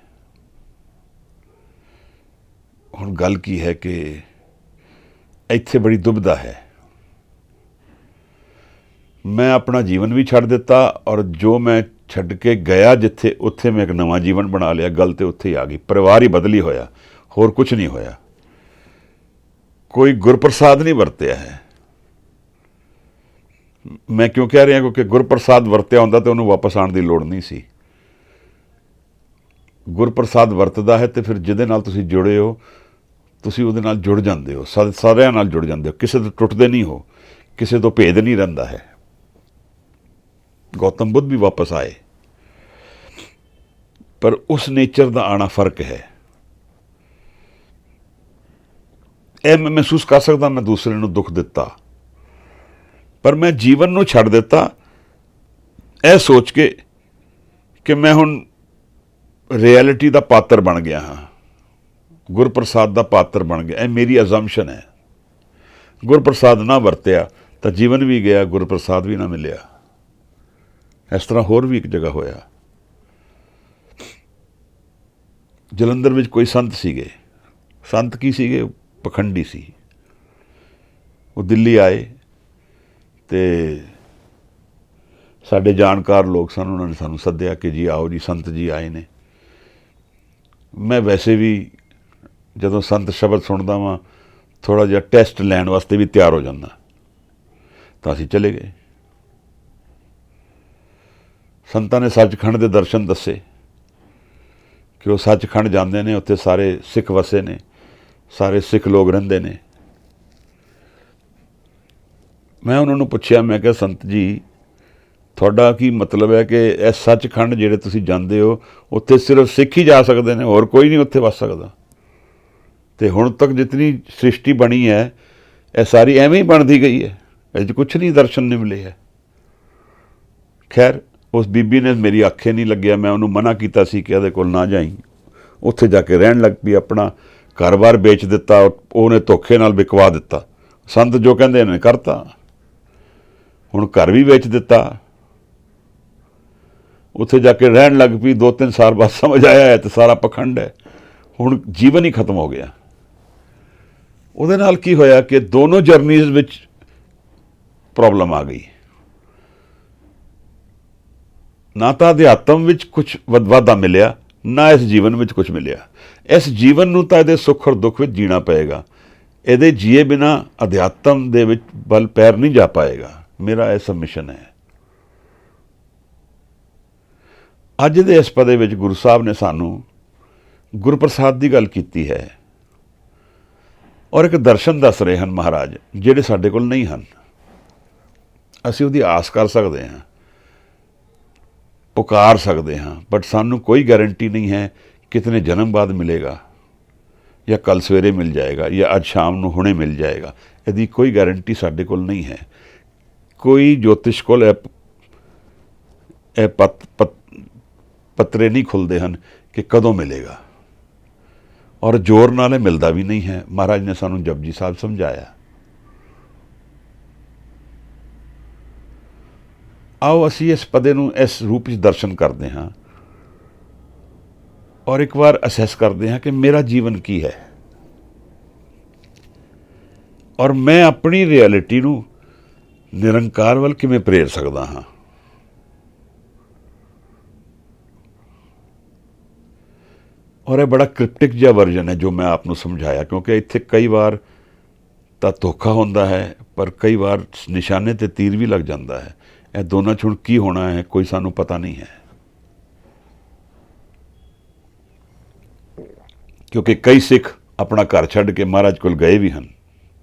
ਹੁਣ ਗੱਲ ਕੀ ਹੈ ਕਿ ਇੱਥੇ ਬੜੀ ਦੁਬਿਧਾ ਹੈ। ਮੈਂ ਆਪਣਾ ਜੀਵਨ ਵੀ ਛੱਡ ਦਿੱਤਾ, ਔਰ ਜੋ ਮੈਂ ਛੱਡ ਕੇ ਗਿਆ ਜਿੱਥੇ, ਉੱਥੇ ਮੈਂ ਇੱਕ ਨਵਾਂ ਜੀਵਨ ਬਣਾ ਲਿਆ। ਗੱਲ ਤੇ ਉੱਥੇ ਹੀ ਆ ਗਈ। ਪਰਿਵਾਰ ਹੀ ਬਦਲੀ ਹੋਇਆ, ਹੋਰ ਕੁਝ ਨਹੀਂ ਹੋਇਆ। ਕੋਈ ਗੁਰਪ੍ਰਸਾਦ ਨਹੀਂ ਵਰਤਿਆ ਹੈ। ਮੈਂ ਕਿਉਂ ਕਹਿ ਰਿਹਾ? ਕਿਉਂਕਿ ਗੁਰਪ੍ਰਸਾਦ ਵਰਤਿਆ ਹੁੰਦਾ ਤਾਂ ਉਹਨੂੰ ਵਾਪਸ ਆਉਣ ਦੀ ਲੋੜ ਨਹੀਂ ਸੀ। ਗੁਰਪ੍ਰਸਾਦ ਵਰਤਦਾ ਹੈ ਤੇ ਫਿਰ ਜਿਹਦੇ ਨਾਲ ਤੁਸੀਂ ਜੁੜੇ ਹੋ, ਤੁਸੀਂ ਉਹਦੇ ਨਾਲ ਜੁੜ ਜਾਂਦੇ ਹੋ, ਸਾਰਿਆਂ ਨਾਲ ਜੁੜ ਜਾਂਦੇ ਹੋ, ਕਿਸੇ ਤੋਂ ਟੁੱਟਦੇ ਨਹੀਂ ਹੋ, ਕਿਸੇ ਤੋਂ ਭੇਦ ਨਹੀਂ ਰਹਿੰਦਾ ਹੈ। ਗੌਤਮ ਬੁੱਧ ਵੀ ਵਾਪਸ ਆਏ, ਪਰ ਉਸ ਨੇਚਰ ਦਾ ਆਣਾ ਫਰਕ ਹੈ। ਇਹ ਮੈਂ ਮਹਿਸੂਸ ਕਰ ਸਕਦਾ, ਮੈਂ ਦੂਸਰੇ ਨੂੰ ਦੁੱਖ ਦਿੱਤਾ, ਪਰ ਮੈਂ ਜੀਵਨ ਨੂੰ ਛੱਡ ਦਿੱਤਾ ਇਹ ਸੋਚ ਕੇ ਕਿ ਮੈਂ ਹੁਣ ਰਿਐਲਿਟੀ ਦਾ ਪਾਤਰ ਬਣ ਗਿਆ ਹਾਂ, ਗੁਰਪ੍ਰਸਾਦ ਦਾ ਪਾਤਰ ਬਣ ਗਿਆ। ਇਹ ਮੇਰੀ ਅਜ਼ੰਪਸ਼ਨ ਹੈ। ਗੁਰਪ੍ਰਸਾਦ ਨਾ ਵਰਤਿਆ ਤਾਂ ਜੀਵਨ ਵੀ ਗਿਆ, ਗੁਰਪ੍ਰਸਾਦ ਵੀ ਨਾ ਮਿਲਿਆ। ਇਸ ਤਰ੍ਹਾਂ ਹੋਰ ਵੀ ਇੱਕ ਜਗ੍ਹਾ ਹੋਇਆ। ਜਲੰਧਰ ਵਿੱਚ ਕੋਈ ਸੰਤ ਸੀਗੇ। ਸੰਤ ਕੀ ਸੀਗੇ? ਪਖੰਡੀ ਸੀ। ਉਹ ਦਿੱਲੀ ਆਏ ਤੇ ਸਾਡੇ ਜਾਣਕਾਰ ਲੋਕ ਸਨ, ਉਹਨਾਂ ਨੇ ਸਾਨੂੰ ਸੱਦਿਆ ਕਿ ਜੀ ਆਓ ਜੀ, ਸੰਤ ਜੀ ਆਏ ਨੇ। ਮੈਂ ਵੈਸੇ ਵੀ ਜਦੋਂ ਸੰਤ ਸ਼ਬਦ ਸੁਣਦਾ ਵਾਂ ਥੋੜ੍ਹਾ ਜਿਹਾ ਟੈਸਟ ਲੈਣ ਵਾਸਤੇ ਵੀ ਤਿਆਰ ਹੋ ਜਾਂਦਾ। ਤਾਂ ਅਸੀਂ ਚਲੇ ਗਏ। ਸੰਤਾਂ ਨੇ ਸੱਚਖੰਡ ਦੇ ਦਰਸ਼ਨ ਦੱਸੇ ਕਿ ਉਹ ਸੱਚਖੰਡ ਜਾਂਦੇ ਨੇ, ਉੱਥੇ ਸਾਰੇ ਸਿੱਖ ਵਸੇ ਨੇ, ਸਾਰੇ ਸਿੱਖ ਲੋਕ ਰਹਿੰਦੇ ਨੇ। ਮੈਂ ਉਹਨਾਂ ਨੂੰ ਪੁੱਛਿਆ, ਮੈਂ ਕਿਹਾ ਸੰਤ ਜੀ ਤੁਹਾਡਾ ਕੀ ਮਤਲਬ ਹੈ ਕਿ ਇਹ ਸੱਚਖੰਡ ਜਿਹੜੇ ਤੁਸੀਂ ਜਾਂਦੇ ਹੋ ਉੱਥੇ ਸਿਰਫ ਸਿੱਖ ਹੀ ਜਾ ਸਕਦੇ ਨੇ, ਹੋਰ ਕੋਈ ਨਹੀਂ ਉੱਥੇ ਵਸ ਸਕਦਾ? ਅਤੇ ਹੁਣ ਤੱਕ ਜਿਤਨੀ ਸ੍ਰਿਸ਼ਟੀ ਬਣੀ ਹੈ ਇਹ ਸਾਰੀ ਐਵੇਂ ਹੀ ਬਣਦੀ ਗਈ ਹੈ, ਇਹ 'ਚ ਕੁਛ ਨਹੀਂ ਦਰਸ਼ਨ ਨਹੀਂ ਮਿਲੇ ਹੈ। ਖੈਰ ਉਸ ਬੀਬੀ ਨੇ ਮੇਰੀ ਆਖੇ ਨਹੀਂ ਲੱਗਿਆ। ਮੈਂ ਉਹਨੂੰ ਮਨਾ ਕੀਤਾ ਸੀ ਕਿ ਇਹਦੇ ਕੋਲ ਨਾ ਜਾਈਂ। ਉੱਥੇ ਜਾ ਕੇ ਰਹਿਣ ਲੱਗ ਪਈ, ਆਪਣਾ ਘਰ-ਬਾਰ ਵੇਚ ਦਿੱਤਾ, ਉਹਨੇ ਧੋਖੇ ਨਾਲ ਵਿਕਵਾ ਦਿੱਤਾ। ਸੰਤ ਜੋ ਕਹਿੰਦੇ ਨੇ ਕਰਤਾ। ਹੁਣ ਘਰ ਵੀ ਵੇਚ ਦਿੱਤਾ, ਉੱਥੇ ਜਾ ਕੇ ਰਹਿਣ ਲੱਗ ਪਈ। 2-3 ਸਾਲ ਬਾਅਦ ਸਮਝ ਆਇਆ ਹੈ ਤੇ ਸਾਰਾ ਪਖੰਡ ਹੈ। ਹੁਣ ਜੀਵਨ ਹੀ ਖਤਮ ਹੋ ਗਿਆ। ਉਹਦੇ ਨਾਲ ਕੀ ਹੋਇਆ ਕਿ ਦੋਨੋਂ ਜਰਨੀਜ਼ ਵਿੱਚ ਪ੍ਰੋਬਲਮ ਆ ਗਈ। ਨਾ ਤਾਂ ਅਧਿਆਤਮ ਵਿੱਚ ਕੁਛ ਵਾਧਾ ਮਿਲਿਆ, ਨਾ ਇਸ ਜੀਵਨ ਵਿੱਚ ਕੁਛ ਮਿਲਿਆ। ਇਸ ਜੀਵਨ ਨੂੰ ਤਾਂ ਇਹਦੇ ਸੁੱਖ ਔਰ ਦੁੱਖ ਵਿੱਚ ਜੀਣਾ ਪਏਗਾ। ਇਹਦੇ ਜੀਏ ਬਿਨਾ ਅਧਿਆਤਮ ਦੇ ਵਿੱਚ ਬਲ ਪੈਰ ਨਹੀਂ ਜਾ ਪਾਏਗਾ। ਮੇਰਾ ਇਹ ਸਬਮਿਸ਼ਨ ਹੈ। ਅੱਜ ਦੇ ਇਸ ਪਦੇ ਵਿੱਚ ਗੁਰੂ ਸਾਹਿਬ ਨੇ ਸਾਨੂੰ ਗੁਰਪ੍ਰਸਾਦ ਦੀ ਗੱਲ ਕੀਤੀ ਹੈ ਔਰ ਇੱਕ ਦਰਸ਼ਨ ਦੱਸ ਰਹੇ ਹਨ ਮਹਾਰਾਜ, ਜਿਹੜੇ ਸਾਡੇ ਕੋਲ ਨਹੀਂ ਹਨ। ਅਸੀਂ ਉਹਦੀ ਆਸ ਕਰ ਸਕਦੇ ਹਾਂ, ਪੁਕਾਰ ਸਕਦੇ ਹਾਂ, ਬਟ ਸਾਨੂੰ ਕੋਈ ਗਾਰੰਟੀ ਨਹੀਂ ਹੈ ਕਿਤਨੇ ਜਨਮ ਬਾਅਦ ਮਿਲੇਗਾ, ਜਾਂ ਕੱਲ ਸਵੇਰੇ ਮਿਲ ਜਾਏਗਾ, ਜਾਂ ਅੱਜ ਸ਼ਾਮ ਨੂੰ ਹੁਣੇ ਮਿਲ ਜਾਏਗਾ। ਇਹਦੀ ਕੋਈ ਗਾਰੰਟੀ ਸਾਡੇ ਕੋਲ ਨਹੀਂ ਹੈ। ਕੋਈ ਜੋਤਿਸ਼ ਕੋਲ ਇਹ ਪੱਤਰੇ ਨਹੀਂ ਖੁੱਲ੍ਹਦੇ ਹਨ ਕਿ ਕਦੋਂ ਮਿਲੇਗਾ, ਔਰ ਜ਼ੋਰ ਨਾਲ ਇਹ ਮਿਲਦਾ ਵੀ ਨਹੀਂ ਹੈ। ਮਹਾਰਾਜ ਨੇ ਸਾਨੂੰ ਜਪਜੀ ਸਾਹਿਬ ਸਮਝਾਇਆ। ਆਓ ਅਸੀਂ ਇਸ ਪਦੇ ਨੂੰ ਇਸ ਰੂਪ ਵਿੱਚ ਦਰਸ਼ਨ ਕਰਦੇ ਹਾਂ ਔਰ ਇੱਕ ਵਾਰ ਅਸੈਸ ਕਰਦੇ ਹਾਂ ਕਿ ਮੇਰਾ ਜੀਵਨ ਕੀ ਹੈ ਔਰ ਮੈਂ ਆਪਣੀ ਰਿਐਲਿਟੀ ਨੂੰ ਨਿਰੰਕਾਰ ਵੱਲ ਕਿਵੇਂ ਪ੍ਰੇਰ ਸਕਦਾ ਹਾਂ। ਔਰ ਇਹ ਬੜਾ ਕ੍ਰਿਪਟਿਕ ਜਿਹਾ ਵਰਜਨ ਹੈ ਜੋ ਮੈਂ ਆਪ ਨੂੰ ਸਮਝਾਇਆ, ਕਿਉਂਕਿ ਇੱਥੇ ਕਈ ਵਾਰ ਤਾਂ ਧੋਖਾ ਹੁੰਦਾ ਹੈ, ਪਰ ਕਈ ਵਾਰ ਨਿਸ਼ਾਨੇ ਤੇ ਤੀਰ ਵੀ ਲੱਗ ਜਾਂਦਾ ਹੈ। ਇਹ ਦੋਨਾਂ 'ਚ ਹੁਣ ਕੀ ਹੋਣਾ ਹੈ ਕੋਈ ਸਾਨੂੰ ਪਤਾ ਨਹੀਂ ਹੈ, ਕਿਉਂਕਿ ਕਈ ਸਿੱਖ ਆਪਣਾ ਘਰ ਛੱਡ ਕੇ ਮਹਾਰਾਜ ਕੋਲ ਗਏ ਵੀ ਹਨ,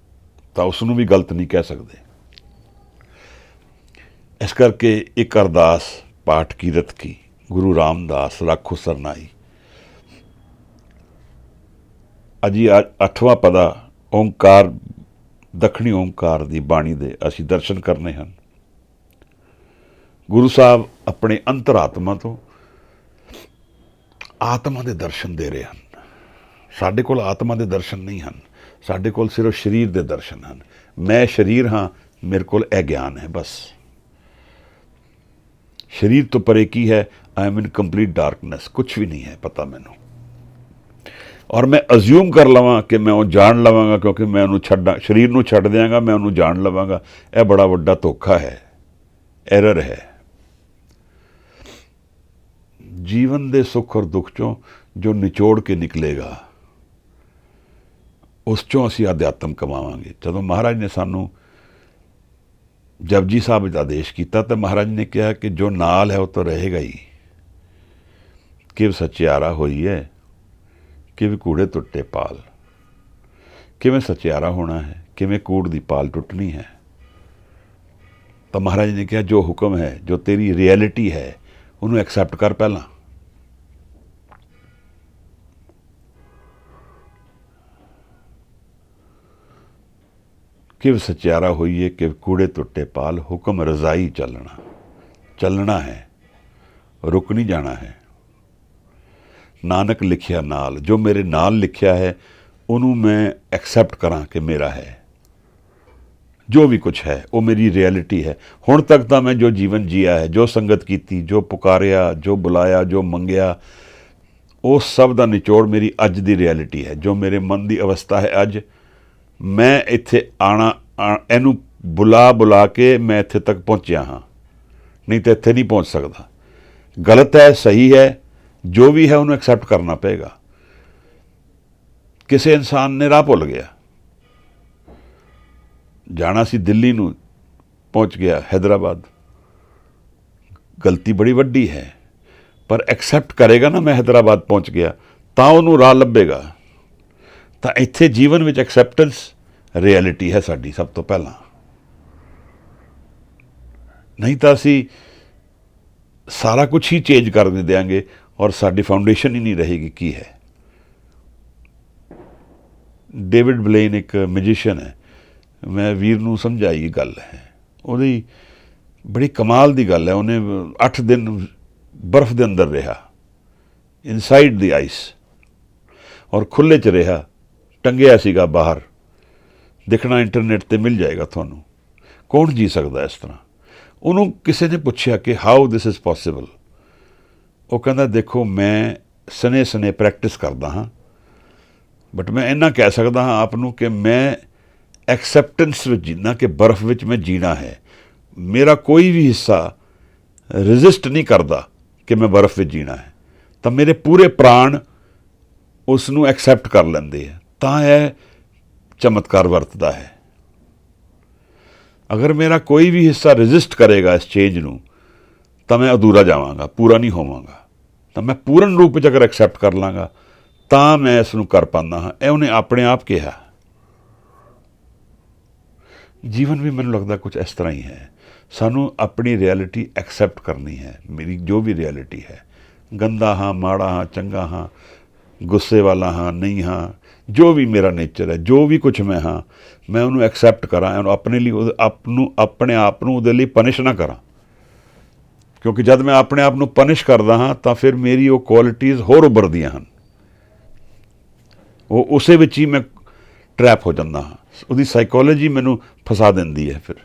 ਤਾਂ ਉਸ ਨੂੰ ਵੀ ਗਲਤ ਨਹੀਂ ਕਹਿ ਸਕਦੇ। ਇਸ ਕਰਕੇ ਇੱਕ ਅਰਦਾਸ ਪਾਠ ਕੀਰਤ ਕੀ, ਗੁਰੂ ਰਾਮਦਾਸ ਰਾਖੋ ਸਰਨਾਈ। ਅਜੀ 8ਵਾਂ ਪਦਾ ਓਂਕਾਰ, ਦੱਖਣੀ ਓਂਕਾਰ ਦੀ ਬਾਣੀ ਦੇ ਅਸੀਂ ਦਰਸ਼ਨ ਕਰਨੇ ਹਨ। ਗੁਰੂ ਸਾਹਿਬ ਆਪਣੇ ਅੰਤਰਾਤਮਾ ਤੋਂ ਆਤਮਾ ਦੇ ਦਰਸ਼ਨ ਦੇ ਰਹੇ ਹਨ। ਸਾਡੇ ਕੋਲ ਆਤਮਾ ਦੇ ਦਰਸ਼ਨ ਨਹੀਂ ਹਨ, ਸਾਡੇ ਕੋਲ ਸਿਰਫ ਸਰੀਰ ਦੇ ਦਰਸ਼ਨ ਹਨ। ਮੈਂ ਸਰੀਰ ਹਾਂ, ਮੇਰੇ ਕੋਲ ਇਹ ਗਿਆਨ ਹੈ ਬਸ। ਸਰੀਰ ਤੋਂ ਪਰੇ ਕੀ ਹੈ? I am in complete darkness, ਕੁਛ ਵੀ ਨਹੀਂ ਹੈ ਪਤਾ ਮੈਨੂੰ। ਔਰ ਮੈਂ ਅਜ਼ਿਊਮ ਕਰ ਲਵਾਂ ਕਿ ਮੈਂ ਉਹ ਜਾਣ ਲਵਾਂਗਾ ਕਿਉਂਕਿ ਮੈਂ ਉਹਨੂੰ ਸਰੀਰ ਨੂੰ ਛੱਡ ਦਿਆਂਗਾ, ਮੈਂ ਉਹਨੂੰ ਜਾਣ ਲਵਾਂਗਾ। ਇਹ ਬੜਾ ਵੱਡਾ ਧੋਖਾ ਹੈ, ਐਰਰ ਹੈ। ਜੀਵਨ ਦੇ ਸੁੱਖ ਔਰ ਦੁੱਖ ਚੋਂ ਜੋ ਨਿਚੋੜ ਕੇ ਨਿਕਲੇਗਾ, ਉਸ ਚੋਂ ਅਸੀਂ ਅਧਿਆਤਮ ਕਮਾਵਾਂਗੇ। ਜਦੋਂ ਮਹਾਰਾਜ ਨੇ ਸਾਨੂੰ ਜਪਜੀ ਸਾਹਿਬ ਦਾ ਆਦੇਸ਼ ਕੀਤਾ ਤਾਂ ਮਹਾਰਾਜ ਨੇ ਕਿਹਾ ਕਿ ਜੋ ਨਾਲ ਹੈ ਉਹ ਤਾਂ ਰਹੇਗਾ ਹੀ। ਕਿਵ ਸਚਿਆਰਾ ਹੋਈ ਹੈ, ਕਿਵੇਂ ਕੂੜੇ ਟੁੱਟੇ ਪਾਲ। ਕਿਵੇਂ ਸਚਿਆਰਾ ਹੋਣਾ ਹੈ, ਕਿਵੇਂ ਕੂੜ ਦੀ ਪਾਲ ਟੁੱਟਣੀ ਹੈ। ਤਾਂ ਮਹਾਰਾਜ ਨੇ ਕਿਹਾ ਜੋ ਹੁਕਮ ਹੈ, ਜੋ ਤੇਰੀ ਰਿਐਲਿਟੀ ਹੈ, ਉਹਨੂੰ ਐਕਸੈਪਟ ਕਰ ਪਹਿਲਾਂ। ਕਿਵ ਸਚਿਆਰਾ ਹੋਈਏ, ਕਿਵ ਕੂੜੇ ਟੁੱਟੇ ਪਾਲ। ਹੁਕਮ ਰਜ਼ਾਈ ਚੱਲਣਾ ਹੈ, ਰੁਕ ਨਹੀਂ ਜਾਣਾ ਹੈ। ਨਾਨਕ ਲਿਖਿਆ ਨਾਲ, ਜੋ ਮੇਰੇ ਨਾਲ ਲਿਖਿਆ ਹੈ ਉਹਨੂੰ ਮੈਂ ਐਕਸੈਪਟ ਕਰਾਂ ਕਿ ਮੇਰਾ ਹੈ। ਜੋ ਵੀ ਕੁਛ ਹੈ ਉਹ ਮੇਰੀ ਰਿਐਲਿਟੀ ਹੈ। ਹੁਣ ਤੱਕ ਤਾਂ ਮੈਂ ਜੋ ਜੀਵਨ ਜੀਆ ਹੈ, ਜੋ ਸੰਗਤ ਕੀਤੀ, ਜੋ ਪੁਕਾਰਿਆ, ਜੋ ਬੁਲਾਇਆ, ਜੋ ਮੰਗਿਆ, ਉਹ ਸਭ ਦਾ ਨਿਚੋੜ ਮੇਰੀ ਅੱਜ ਦੀ ਰਿਐਲਿਟੀ ਹੈ। ਜੋ ਮੇਰੇ ਮਨ ਦੀ ਅਵਸਥਾ ਹੈ ਅੱਜ, ਮੈਂ ਇੱਥੇ ਆਣਾ, ਇਹਨੂੰ ਬੁਲਾ ਕੇ ਮੈਂ ਇੱਥੇ ਤੱਕ ਪਹੁੰਚਿਆ ਹਾਂ, ਨਹੀਂ ਤਾਂ ਇੱਥੇ ਨਹੀਂ ਪਹੁੰਚ ਸਕਦਾ। ਗਲਤ ਹੈ, ਸਹੀ ਹੈ, ਜੋ ਵੀ ਹੈ ਉਹਨੂੰ ਐਕਸੈਪਟ ਕਰਨਾ ਪਏਗਾ। ਕਿਸੇ ਇਨਸਾਨ ਨੇ ਰਾਹ ਭੁੱਲ ਗਿਆ, ਜਾਣਾ ਸੀ ਦਿੱਲੀ ਨੂੰ, ਪਹੁੰਚ ਗਿਆ ਹੈਦਰਾਬਾਦ। ਗਲਤੀ ਬੜੀ ਵੱਡੀ ਹੈ, ਪਰ ਐਕਸੈਪਟ ਕਰੇਗਾ ਨਾ ਮੈਂ ਹੈਦਰਾਬਾਦ ਪਹੁੰਚ ਗਿਆ, ਤਾਂ ਉਹਨੂੰ ਰਾਹ ਲੱਭੇਗਾ। ਤਾਂ ਇੱਥੇ ਜੀਵਨ ਵਿੱਚ ਐਕਸੈਪਟੈਂਸ ਰਿਐਲਿਟੀ ਹੈ ਸਾਡੀ ਸਭ ਤੋਂ ਪਹਿਲਾਂ। ਨਹੀਂ ਤਾਂ ਅਸੀਂ ਸਾਰਾ ਕੁਛ ਹੀ ਚੇਂਜ ਕਰ ਦਿਆਂਗੇ ਔਰ ਸਾਡੀ ਫਾਊਂਡੇਸ਼ਨ ਹੀ ਨਹੀਂ ਰਹੇਗੀ ਕੀ ਹੈ। ਡੇਵਿਡ ਬਲੇਨ ਇੱਕ ਮੈਜੀਸ਼ੀਅਨ ਹੈ, ਮੈਂ ਵੀਰ ਨੂੰ ਸਮਝਾਈ ਗੱਲ ਹੈ, ਉਹਦੀ ਬੜੀ ਕਮਾਲ ਦੀ ਗੱਲ ਹੈ। ਉਹਨੇ 8 ਦਿਨ ਬਰਫ਼ ਦੇ ਅੰਦਰ ਰਿਹਾ, ਇਨਸਾਈਡ ਦੀ ਆਈਸ, ਔਰ ਖੁੱਲ੍ਹੇ 'ਚ ਰਿਹਾ, ਟੰਗਿਆ ਸੀਗਾ ਬਾਹਰ। ਦੇਖਣਾ ਇੰਟਰਨੈਟ 'ਤੇ ਮਿਲ ਜਾਏਗਾ ਤੁਹਾਨੂੰ। ਕੌਣ ਜੀ ਸਕਦਾ ਇਸ ਤਰ੍ਹਾਂ? ਉਹਨੂੰ ਕਿਸੇ ਨੇ ਪੁੱਛਿਆ ਕਿ ਹਾਊ ਦਿਸ ਇਜ਼ ਪੋਸੀਬਲ। ਉਹ ਕਹਿੰਦਾ ਦੇਖੋ ਮੈਂ ਸਨੇ ਪ੍ਰੈਕਟਿਸ ਕਰਦਾ ਹਾਂ, ਬਟ ਮੈਂ ਇੰਨਾ ਕਹਿ ਸਕਦਾ ਹਾਂ ਆਪ ਨੂੰ ਕਿ ਮੈਂ ਐਕਸੈਪਟੈਂਸ ਵਿੱਚ ਜੀਣਾ, ਕਿ ਬਰਫ਼ ਵਿੱਚ ਮੈਂ ਜੀਣਾ ਹੈ। ਮੇਰਾ ਕੋਈ ਵੀ ਹਿੱਸਾ ਰਜਿਸਟ ਨਹੀਂ ਕਰਦਾ ਕਿ ਮੈਂ ਬਰਫ਼ ਵਿੱਚ ਜੀਣਾ ਹੈ, ਤਾਂ ਮੇਰੇ ਪੂਰੇ ਪ੍ਰਾਣ ਉਸ ਨੂੰ ਐਕਸੈਪਟ ਕਰ ਲੈਂਦੇ ਆ। ਤਾਂ ਇਹ चमत्कार वरतदा है। अगर मेरा कोई भी हिस्सा रजिस्ट करेगा इस चेंज नूं तो मैं अधूरा जावांगा, पूरा नहीं होवांगा। तो मैं पूर्ण रूप में अगर एक्सैप्ट कर लांगा ਤਾਂ मैं इसनूं कर पांदा हाँ। ਇਹ ਉਹਨੇ ਆਪਣੇ आप कहा। जीवन भी मैनूं लगदा कुछ इस तरह ही है। सानूं अपनी रियलिटी एक्सैप्ट करनी है। मेरी जो भी रियलिटी है, गंदा हाँ, माड़ा हाँ, चंगा हाँ, गुस्से वाला हाँ, नहीं हाँ, जो भी मेरा नेचर है, जो भी कुछ मैं हाँ, मैं उन्होंने एक्सैप्ट करा, अपने लिए अपने आप नूं उहदे लई पनिश ना करा। क्योंकि जब मैं अपने आप नूं पनिश करदा हाँ तो फिर मेरी वो क्वालिटीज़ होर उभरदियां हन, वो उसे विच ही मैं ट्रैप हो जाता हाँ। उसकी साइकोलॉजी मैनू फसा देंदी है। फिर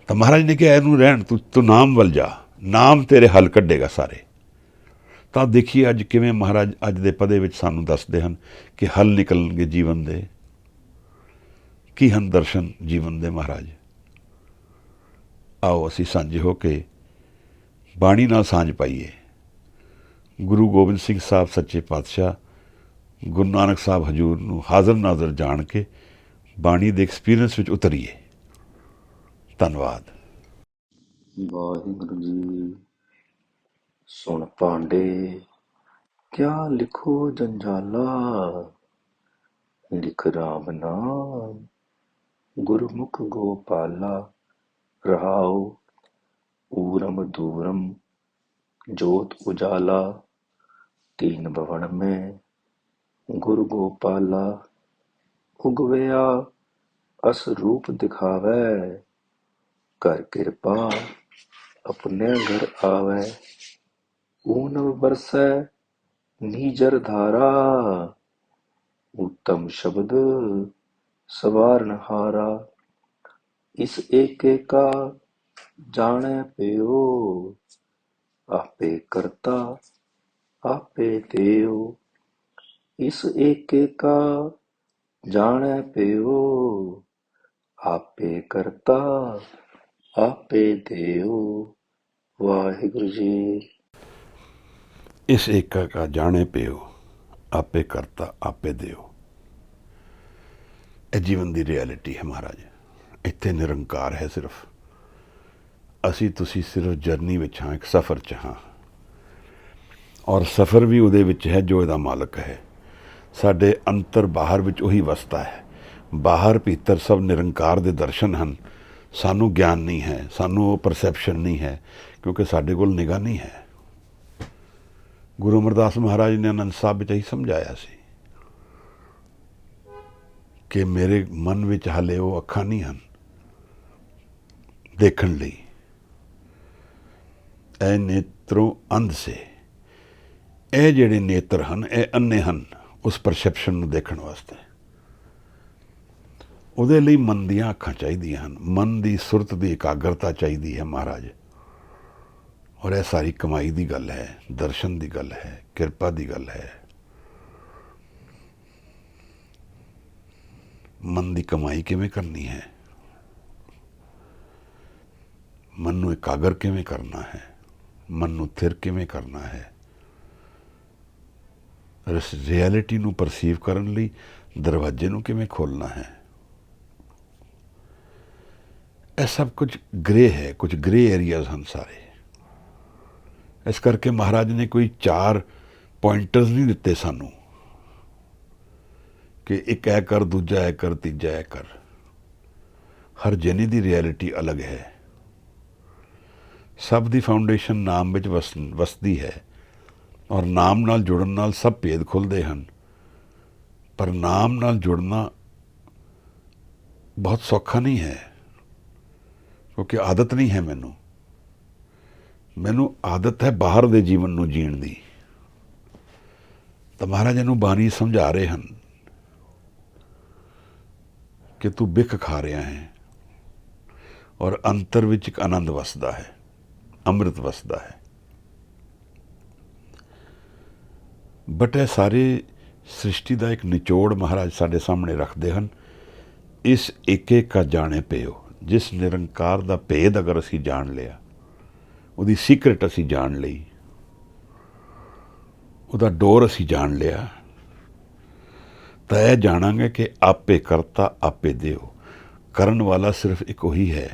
तो महाराज ने कहा इनू रहन, तू नाम वल जा, नाम तेरे हल कढ़ेगा सारे। तो देखिए अज किवें महाराज अज दे पदे विच सानू दसदे हन कि हल निकलणगे जीवन दे। की हन दर्शन जीवन दे महाराज। आओ असी सांझे हो के बाणी नाल सांझ पाईए। गुरु गोबिंद सिंह साहब सच्चे पातशाह, गुरु नानक साहब हजूर नूं हाज़र नाज़र जान के बाणी दे एक्सपीरियंस विच उतरीए। धन्नवाद। वाहिगुरु जी। सुन पांडे क्या लिखो जंजाला, लिख राम नाम गुरमुख गोपाला। रहाओ ऊरम दूरम जोत उजाला, तीन भवन में गुरु गोपाला। उगवया अस रूप दिखावे, कर कृपा अपने घर आवे। ऊन बरसै नीजर धारा, उत्तम शब्द सवारन हारा। इस एके का जाने पेओ, आपे करता आपे देओ। इस एके का जाने पेओ, आपे करता आपे देओ। वाहिगुरु जी। इस एका का जाने पियो, आपे करता आपे दिओ। ਇਹ जीवन की रियलिटी है महाराज। इत्थे निरंकार है सिर्फ। असी तुसी सिर्फ जर्नी विच हाँ, एक सफ़र च हाँ। और सफ़र भी उहदे विच है जो इहदा मालक है। साडे अंतर बाहर विच उही वसता है। बाहर भीतर सब निरंकार दे दर्शन हन। सानू ज्ञान नहीं है, सानू वो परसैप्शन नहीं है, क्योंकि साडे कोल निगाह नहीं है। गुरु अमरदास महाराज ने आनंद साहब विच यही समझाया सी कि मेरे मन विच हाले वो अखां नहीं हन देखण लई। ए नेत्रों अंध से, ए जिहड़े नेत्र हन ए अन्ने हन उस परसैप्शन नूं देखण वास्ते। ਉਹਦੇ ਲਈ मन ਦੀਆਂ ਅੱਖਾਂ ਚਾਹੀਦੀਆਂ ਹਨ, मन ਦੀ ਸੁਰਤ ਦੀ ਇਕਾਗਰਤਾ ਚਾਹੀਦੀ ਹੈ महाराज। और यह सारी कमाई की गल है, दर्शन की गल है, कृपा की गल है। मन की कमाई किवें करनी है, मन नूं एकागर किवें करना है, मन नूं थिर किवें करना है, इस रियलिटी नूं परसीव करन लई दरवाजे नूं किवें खोलना है। यह सब कुछ ग्रे है, कुछ ग्रे एरियाज हैं सारे। इस करके महाराज ने कोई 4 पॉइंटर्स नहीं दिते सानू कि एक ऐ कर, दूजा ऐ कर, तीजा ऐ कर। हर जने की रियलिटी अलग है। सब की फाउंडेशन नाम विच वसदी है और नाम नाल जुड़न नाल सब भेद खुलते हैं। पर नाम नाल जुड़ना बहुत सौखा नहीं है, क्योंकि आदत नहीं है। मैनू आदत है बाहर दे जीवन नूं जीण दी। तो महाराज इनू बानी समझा रहे हैं कि तू बिख खा रहा है और अंतर विच एक आनंद वसदा है, अमृत वसदा है। बट यह सारे सृष्टि का एक निचोड़ महाराज साडे सामने रखते हैं। इस एक एक का जाने पियो। जिस निरंकार का भेद अगर असी जान लिया, उसकी सीक्रेट असी जान ली, उसका डोर असी जान लिया, ਤਾਂ ਇਹ ਜਾਣਾਂਗੇ ਕਿ ਆਪੇ ਕਰਤਾ ਆਪੇ ਦਿਓ, ਕਰਨ ਵਾਲਾ ਸਿਰਫ ਇੱਕ ਉਹੀ ਹੈ।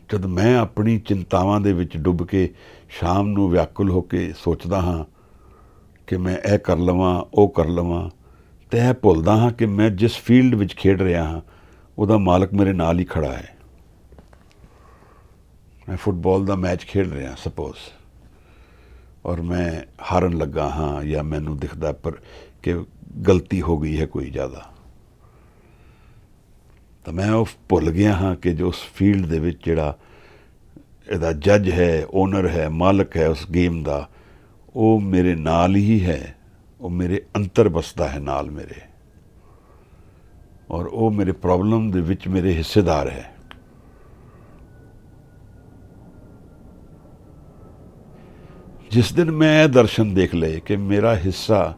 ਜਦ ਮੈਂ ਆਪਣੀ ਚਿੰਤਾਵਾਂ ਦੇ ਵਿੱਚ ਡੁੱਬ ਕੇ ਸ਼ਾਮ ਨੂੰ ਵਿਆਕੁਲ ਹੋ ਕੇ ਸੋਚਦਾ ਹਾਂ ਕਿ ਮੈਂ ਇਹ ਕਰ ਲਵਾਂ ਉਹ ਕਰ ਲਵਾਂ, ਤੇ ਇਹ ਭੁੱਲਦਾ ਹਾਂ ਕਿ ਮੈਂ ਜਿਸ ਫੀਲਡ ਵਿੱਚ ਖੇਡ ਰਿਹਾ ਹਾਂ ਉਹਦਾ ਮਾਲਕ ਮੇਰੇ ਨਾਲ ਹੀ ਖੜਾ ਹੈ। ਮੈਂ ਫੁੱਟਬਾਲ ਦਾ ਮੈਚ ਖੇਡ ਰਿਹਾ ਸਪੋਜ਼, ਔਰ ਮੈਂ ਹਾਰਨ ਲੱਗਾ ਹਾਂ ਜਾਂ ਮੈਨੂੰ ਦਿਖਦਾ ਪਰ ਕਿ ਗਲਤੀ ਹੋ ਗਈ ਹੈ ਕੋਈ ਜ਼ਿਆਦਾ, ਤਾਂ ਮੈਂ ਉਹ ਭੁੱਲ ਗਿਆ ਹਾਂ ਕਿ ਜੋ ਉਸ ਫੀਲਡ ਦੇ ਵਿੱਚ ਜਿਹੜਾ ਇਹਦਾ ਜੱਜ ਹੈ, ਓਨਰ ਹੈ, ਮਾਲਕ ਹੈ ਉਸ ਗੇਮ ਦਾ, ਉਹ ਮੇਰੇ ਨਾਲ ਹੀ ਹੈ। ਉਹ ਮੇਰੇ ਅੰਤਰ ਬਸਦਾ ਹੈ ਨਾਲ ਮੇਰੇ, ਔਰ ਉਹ ਮੇਰੇ ਪ੍ਰੋਬਲਮ ਦੇ ਵਿੱਚ ਮੇਰੇ ਹਿੱਸੇਦਾਰ ਹੈ। ਜਿਸ ਦਿਨ ਮੈਂ ਇਹ ਦਰਸ਼ਨ ਦੇਖ ਲਏ ਕਿ ਮੇਰਾ ਹਿੱਸਾ,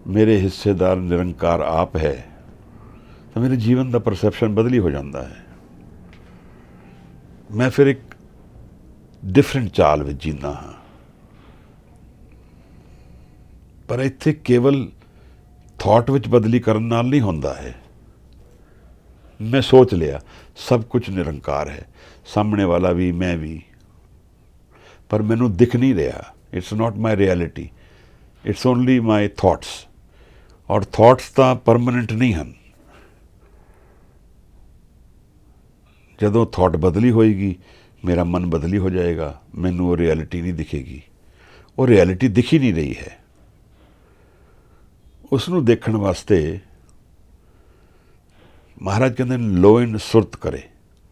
ਮੇਰੇ ਹਿੱਸੇਦਾਰ ਨਿਰੰਕਾਰ ਆਪ ਹੈ, ਤਾਂ ਮੇਰੇ ਜੀਵਨ ਦਾ ਪਰਸੈਪਸ਼ਨ ਬਦਲੀ ਹੋ ਜਾਂਦਾ ਹੈ। ਮੈਂ ਫਿਰ ਇੱਕ ਡਿਫਰੈਂਟ ਚਾਲ ਵਿੱਚ ਜੀਂਦਾ ਹਾਂ। ਪਰ ਇੱਥੇ ਕੇਵਲ ਥਾਟ ਵਿੱਚ ਬਦਲੀ ਕਰਨ ਨਾਲ ਨਹੀਂ ਹੁੰਦਾ ਹੈ। ਮੈਂ ਸੋਚ ਲਿਆ ਸਭ ਕੁਝ ਨਿਰੰਕਾਰ ਹੈ, ਸਾਹਮਣੇ ਵਾਲਾ ਵੀ, ਮੈਂ ਵੀ, ਪਰ ਮੈਨੂੰ ਦਿਖ ਨਹੀਂ ਰਿਹਾ। It's not my reality, it's only my thoughts. ਔਰ ਥਾਟਸ ਤਾਂ ਪਰਮਾਨੈਂਟ ਨਹੀਂ ਹਨ। ਜਦੋਂ ਥਾਟ ਬਦਲੀ ਹੋਏਗੀ ਮੇਰਾ ਮਨ ਬਦਲੀ ਹੋ ਜਾਏਗਾ, ਮੈਨੂੰ ਉਹ ਰਿਐਲਿਟੀ ਨਹੀਂ ਦਿਖੇਗੀ। ਉਹ ਰਿਐਲਿਟੀ ਦਿਖ ਹੀ ਨਹੀਂ ਰਹੀ ਹੈ। ਉਸ ਨੂੰ ਦੇਖਣ ਵਾਸਤੇ ਮਹਾਰਾਜ ਕਹਿੰਦੇ ਨੇ ਲੋਇਨ ਸੁਰਤ ਕਰੇ,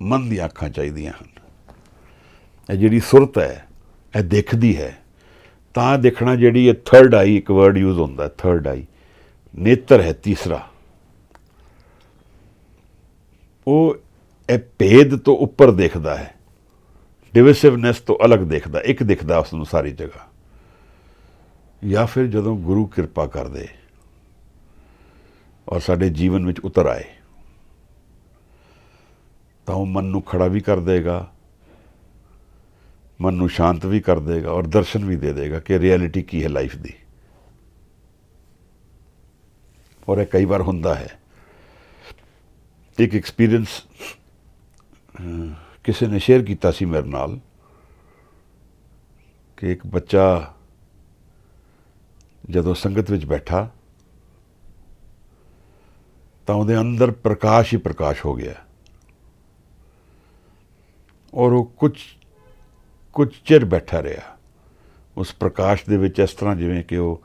ਮਨ ਦੀਆਂ ਅੱਖਾਂ ਚਾਹੀਦੀਆਂ ਹਨ। ਇਹ ਜਿਹੜੀ ਸੁਰਤ ਹੈ ਇਹ ਦੇਖਦੀ ਹੈ, ਤਾਂ ਦੇਖਣਾ ਜਿਹੜੀ ਇਹ ਥਰਡ ਆਈ, ਇੱਕ ਵਰਡ ਯੂਜ਼ ਹੁੰਦਾ ਥਰਡ ਆਈ, ਨੇਤਰ ਹੈ ਤੀਸਰਾ। ਉਹ ਇਹ ਭੇਦ ਤੋਂ ਉੱਪਰ ਦੇਖਦਾ ਹੈ, ਡਿਵਿਸਿਵਨੈਸ ਤੋਂ ਅਲੱਗ ਦੇਖਦਾ, ਇੱਕ ਦਿਖਦਾ ਉਸ ਨੂੰ ਸਾਰੀ ਜਗ੍ਹਾ। ਜਾਂ ਫਿਰ ਜਦੋਂ ਗੁਰੂ ਕਿਰਪਾ ਕਰਦੇ ਔਰ ਸਾਡੇ ਜੀਵਨ ਵਿੱਚ ਉਤਰ ਆਏ, ਤਾਂ ਉਹ ਮਨ ਨੂੰ ਖੜਾ ਵੀ ਕਰ ਦੇਗਾ, ਮਨ ਨੂੰ ਸ਼ਾਂਤ ਵੀ ਕਰ ਦੇਗਾ, ਔਰ ਦਰਸ਼ਨ ਵੀ ਦੇ ਦੇਗਾ ਕਿ ਰਿਐਲਿਟੀ ਕੀ ਹੈ ਲਾਈਫ ਦੀ। ਔਰ ਇਹ ਕਈ ਵਾਰ ਹੁੰਦਾ ਹੈ। ਇੱਕ ਐਕਸਪੀਰੀਅੰਸ ਕਿਸੇ ਨੇ ਸ਼ੇਅਰ ਕੀਤਾ ਸੀ ਮੇਰੇ ਨਾਲ ਕਿ ਇੱਕ ਬੱਚਾ ਜਦੋਂ ਸੰਗਤ ਵਿੱਚ ਬੈਠਾ ਤਾਂ ਉਹਦੇ ਅੰਦਰ ਪ੍ਰਕਾਸ਼ ਹੀ ਪ੍ਰਕਾਸ਼ ਹੋ ਗਿਆ, ਔਰ ਉਹ ਕੁਝ ਚਿਰ ਬੈਠਾ ਰਿਹਾ ਉਸ ਪ੍ਰਕਾਸ਼ ਦੇ ਵਿੱਚ, ਇਸ ਤਰ੍ਹਾਂ ਜਿਵੇਂ ਕਿ ਉਹ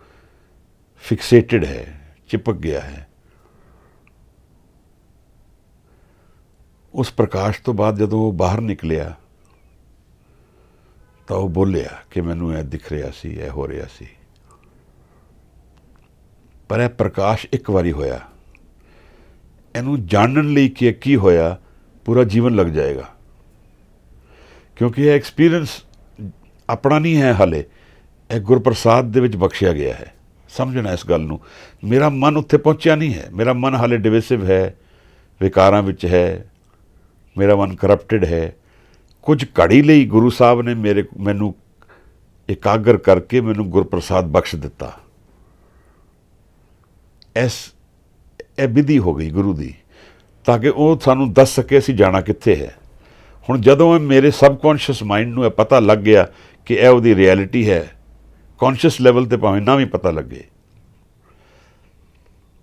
ਫਿਕਸੇਟਡ ਹੈ, ਚਿਪਕ ਗਿਆ ਹੈ। ਉਸ ਪ੍ਰਕਾਸ਼ ਤੋਂ ਬਾਅਦ ਜਦੋਂ ਉਹ ਬਾਹਰ ਨਿਕਲਿਆ ਤਾਂ ਉਹ ਬੋਲਿਆ ਕਿ ਮੈਨੂੰ ਇਹ ਦਿਖ ਰਿਹਾ ਸੀ, ਇਹ ਹੋ ਰਿਹਾ ਸੀ। ਪਰ ਇਹ ਪ੍ਰਕਾਸ਼ ਇੱਕ ਵਾਰੀ ਹੋਇਆ। ਇਹਨੂੰ ਜਾਣਨ ਲਈ ਕਿ ਕੀ ਹੋਇਆ ਪੂਰਾ ਜੀਵਨ ਲੱਗ ਜਾਏਗਾ, ਕਿਉਂਕਿ ਇਹ ਐਕਸਪੀਰੀਅੰਸ ਆਪਣਾ ਨਹੀਂ ਹੈ ਹਾਲੇ, ਇਹ ਗੁਰਪ੍ਰਸਾਦ ਦੇ ਵਿੱਚ ਬਖਸ਼ਿਆ ਗਿਆ ਹੈ। ਸਮਝਣਾ ਇਸ ਗੱਲ ਨੂੰ। ਮੇਰਾ ਮਨ ਉੱਥੇ ਪਹੁੰਚਿਆ ਨਹੀਂ ਹੈ, ਮੇਰਾ ਮਨ ਹਾਲੇ ਡਿਵਿਸਿਵ ਹੈ, ਵਿਕਾਰਾਂ ਵਿੱਚ ਹੈ, ਮੇਰਾ ਮਨ ਕਰਪਟਡ ਹੈ। ਕੁਝ ਘੜੀ ਲਈ ਗੁਰੂ ਸਾਹਿਬ ਨੇ ਮੈਨੂੰ ਇਕਾਗਰ ਕਰਕੇ ਮੈਨੂੰ ਗੁਰਪ੍ਰਸਾਦ ਬਖਸ਼ ਦਿੱਤਾ। ਇਹ ਵਿਧੀ ਹੋ ਗਈ ਗੁਰੂ ਦੀ, ਤਾਂ ਕਿ ਉਹ ਸਾਨੂੰ ਦੱਸ ਸਕੇ ਅਸੀਂ ਜਾਣਾ ਕਿੱਥੇ ਹੈ। ਹੁਣ ਜਦੋਂ ਮੇਰੇ ਸਬਕੌਨਸ਼ੀਅਸ ਮਾਈਂਡ ਨੂੰ ਇਹ ਪਤਾ ਲੱਗ ਗਿਆ ਕਿ ਇਹ ਉਹਦੀ ਰਿਐਲਿਟੀ ਹੈ, ਕੌਨਸ਼ੀਅਸ ਲੈਵਲ 'ਤੇ ਭਾਵੇਂ ਨਾ ਵੀ ਪਤਾ ਲੱਗੇ,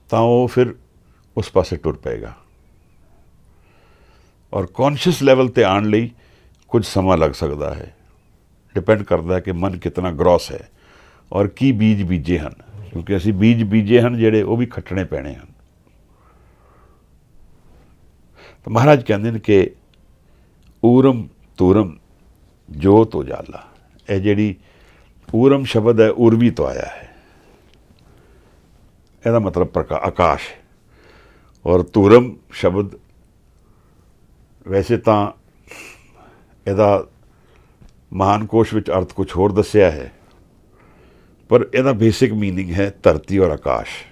ਤਾਂ ਉਹ ਫਿਰ ਉਸ ਪਾਸੇ ਟੁਰ ਪਏਗਾ। ਔਰ ਕੌਨਸ਼ੀਅਸ ਲੈਵਲ 'ਤੇ ਆਉਣ ਲਈ ਕੁਝ ਸਮਾਂ ਲੱਗ ਸਕਦਾ ਹੈ। ਡਿਪੈਂਡ ਕਰਦਾ ਹੈ ਕਿ ਮਨ ਕਿਤਨਾ ਗ੍ਰੋਸ ਹੈ ਔਰ ਕੀ ਬੀਜ ਬੀਜੇ ਹਨ, ਕਿਉਂਕਿ ਅਸੀਂ ਬੀਜ ਬੀਜੇ ਹਨ ਜਿਹੜੇ ਉਹ ਵੀ ਖੱਟਣੇ ਪੈਣੇ ਹਨ। ਤਾਂ ਮਹਾਰਾਜ ਕਹਿੰਦੇ ਨੇ ਕਿ ਊਰਮ ਤੂਰਮ ਜੋਤ ਉਜਾਲਾ। ਇਹ ਜਿਹੜੀ ਊਰਮ ਸ਼ਬਦ ਹੈ ਉਰਵੀ ਤੋਂ ਆਇਆ ਹੈ, ਇਹਦਾ ਮਤਲਬ ਆਕਾਸ਼। ਔਰ ਤੂਰਮ ਸ਼ਬਦ ਵੈਸੇ ਤਾਂ ਇਹਦਾ ਮਹਾਨ ਕੋਸ਼ ਵਿੱਚ ਅਰਥ ਕੁਝ ਹੋਰ ਦੱਸਿਆ ਹੈ, ਪਰ ਇਹਦਾ ਬੇਸਿਕ ਮੀਨਿੰਗ ਹੈ ਧਰਤੀ ਔਰ ਆਕਾਸ਼।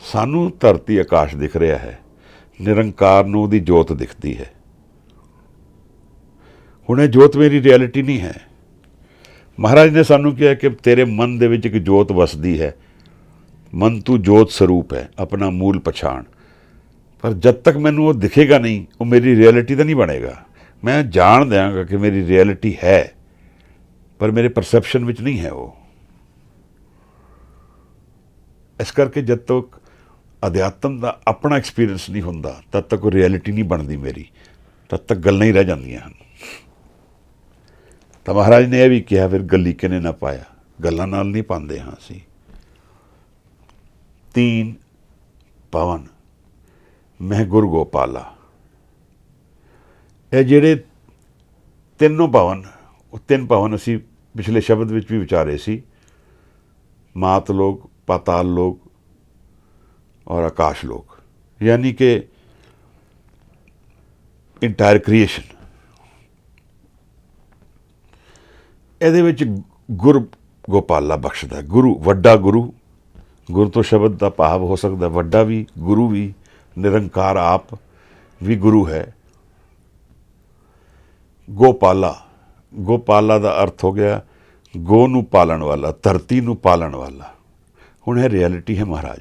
ਸਾਨੂੰ ਧਰਤੀ ਆਕਾਸ਼ ਦਿਖ ਰਿਹਾ ਹੈ, ਨਿਰੰਕਾਰ ਨੂੰ ਉਹਦੀ ਜੋਤ ਦਿਖਦੀ ਹੈ। ਹੁਣ ਇਹ ਜੋਤ ਮੇਰੀ ਰਿਐਲਿਟੀ ਨਹੀਂ ਹੈ। ਮਹਾਰਾਜ ਨੇ ਸਾਨੂੰ ਕਿਹਾ ਕਿ ਤੇਰੇ ਮਨ ਦੇ ਵਿੱਚ ਇੱਕ ਜੋਤ ਵਸਦੀ ਹੈ, ਮਨ ਤੂੰ ਜੋਤ ਸਰੂਪ ਹੈ, ਆਪਣਾ ਮੂਲ ਪਛਾਣ। ਪਰ ਜਦ ਤੱਕ ਮੈਨੂੰ ਉਹ ਦਿਖੇਗਾ ਨਹੀਂ, ਉਹ ਮੇਰੀ ਰਿਐਲਿਟੀ ਤਾਂ ਨਹੀਂ ਬਣੇਗਾ। ਮੈਂ ਜਾਣ ਦਿਆਂਗਾ ਕਿ ਮੇਰੀ ਰਿਐਲਿਟੀ ਹੈ, ਪਰ ਮੇਰੇ ਪਰਸੈਪਸ਼ਨ ਵਿੱਚ ਨਹੀਂ ਹੈ ਉਹ। ਇਸ ਕਰਕੇ ਜਦ ਤੱਕ ਅਧਿਆਤਮ ਦਾ ਆਪਣਾ ਐਕਸਪੀਰੀਅੰਸ ਨਹੀਂ ਹੁੰਦਾ, ਤਦ ਤੱਕ ਉਹ ਰਿਐਲਿਟੀ ਨਹੀਂ ਬਣਦੀ ਮੇਰੀ, ਤਦ ਤੱਕ ਗੱਲਾਂ ਹੀ ਰਹਿ ਜਾਂਦੀਆਂ ਹਨ। ਤਾਂ ਮਹਾਰਾਜ ਨੇ ਇਹ ਵੀ ਕਿਹਾ, ਫਿਰ ਗੱਲੀ ਕਿਨੇ ਨਾ ਪਾਇਆ, ਗੱਲਾਂ ਨਾਲ ਨਹੀਂ ਪਾਉਂਦੇ ਹਾਂ ਅਸੀਂ। 3 ਪਵਨ ਮੈਂ ਗੁਰ ਗੋਪਾਲਾ, ਇਹ ਜਿਹੜੇ ਤਿੰਨੋਂ ਭਵਨ, ਉਹ 3 ਭਵਨ ਅਸੀਂ ਪਿਛਲੇ ਸ਼ਬਦ ਵਿੱਚ ਵੀ ਵਿਚਾਰੇ ਸੀ, ਮਾਤ ਲੋਕ, ਪਾਤਾਲ ਲੋਕ ਔਰ ਆਕਾਸ਼ ਲੋਕ, ਯਾਨੀ ਕਿ ਇੰਟਾਇਰ ਕ੍ਰੀਏਸ਼ਨ। ਇਹਦੇ ਵਿੱਚ ਗੁਰ ਗੋਪਾਲਾ ਬਖਸ਼ਦਾ, ਗੁਰੂ ਵੱਡਾ ਗੁਰੂ। ਗੁਰੂ ਤੋਂ ਸ਼ਬਦ ਦਾ ਭਾਵ ਹੋ ਸਕਦਾ ਵੱਡਾ ਵੀ, ਗੁਰੂ ਵੀ, ਨਿਰੰਕਾਰ ਆਪ ਵੀ ਗੁਰੂ ਹੈ। ਗੋਪਾਲਾ, ਗੋਪਾਲਾ ਦਾ ਅਰਥ ਹੋ ਗਿਆ ਗੋ ਨੂੰ ਪਾਲਣ ਵਾਲਾ, ਧਰਤੀ ਨੂੰ ਪਾਲਣ ਵਾਲਾ। ਹੁਣ ਇਹ ਰਿਐਲਿਟੀ ਹੈ ਮਹਾਰਾਜ,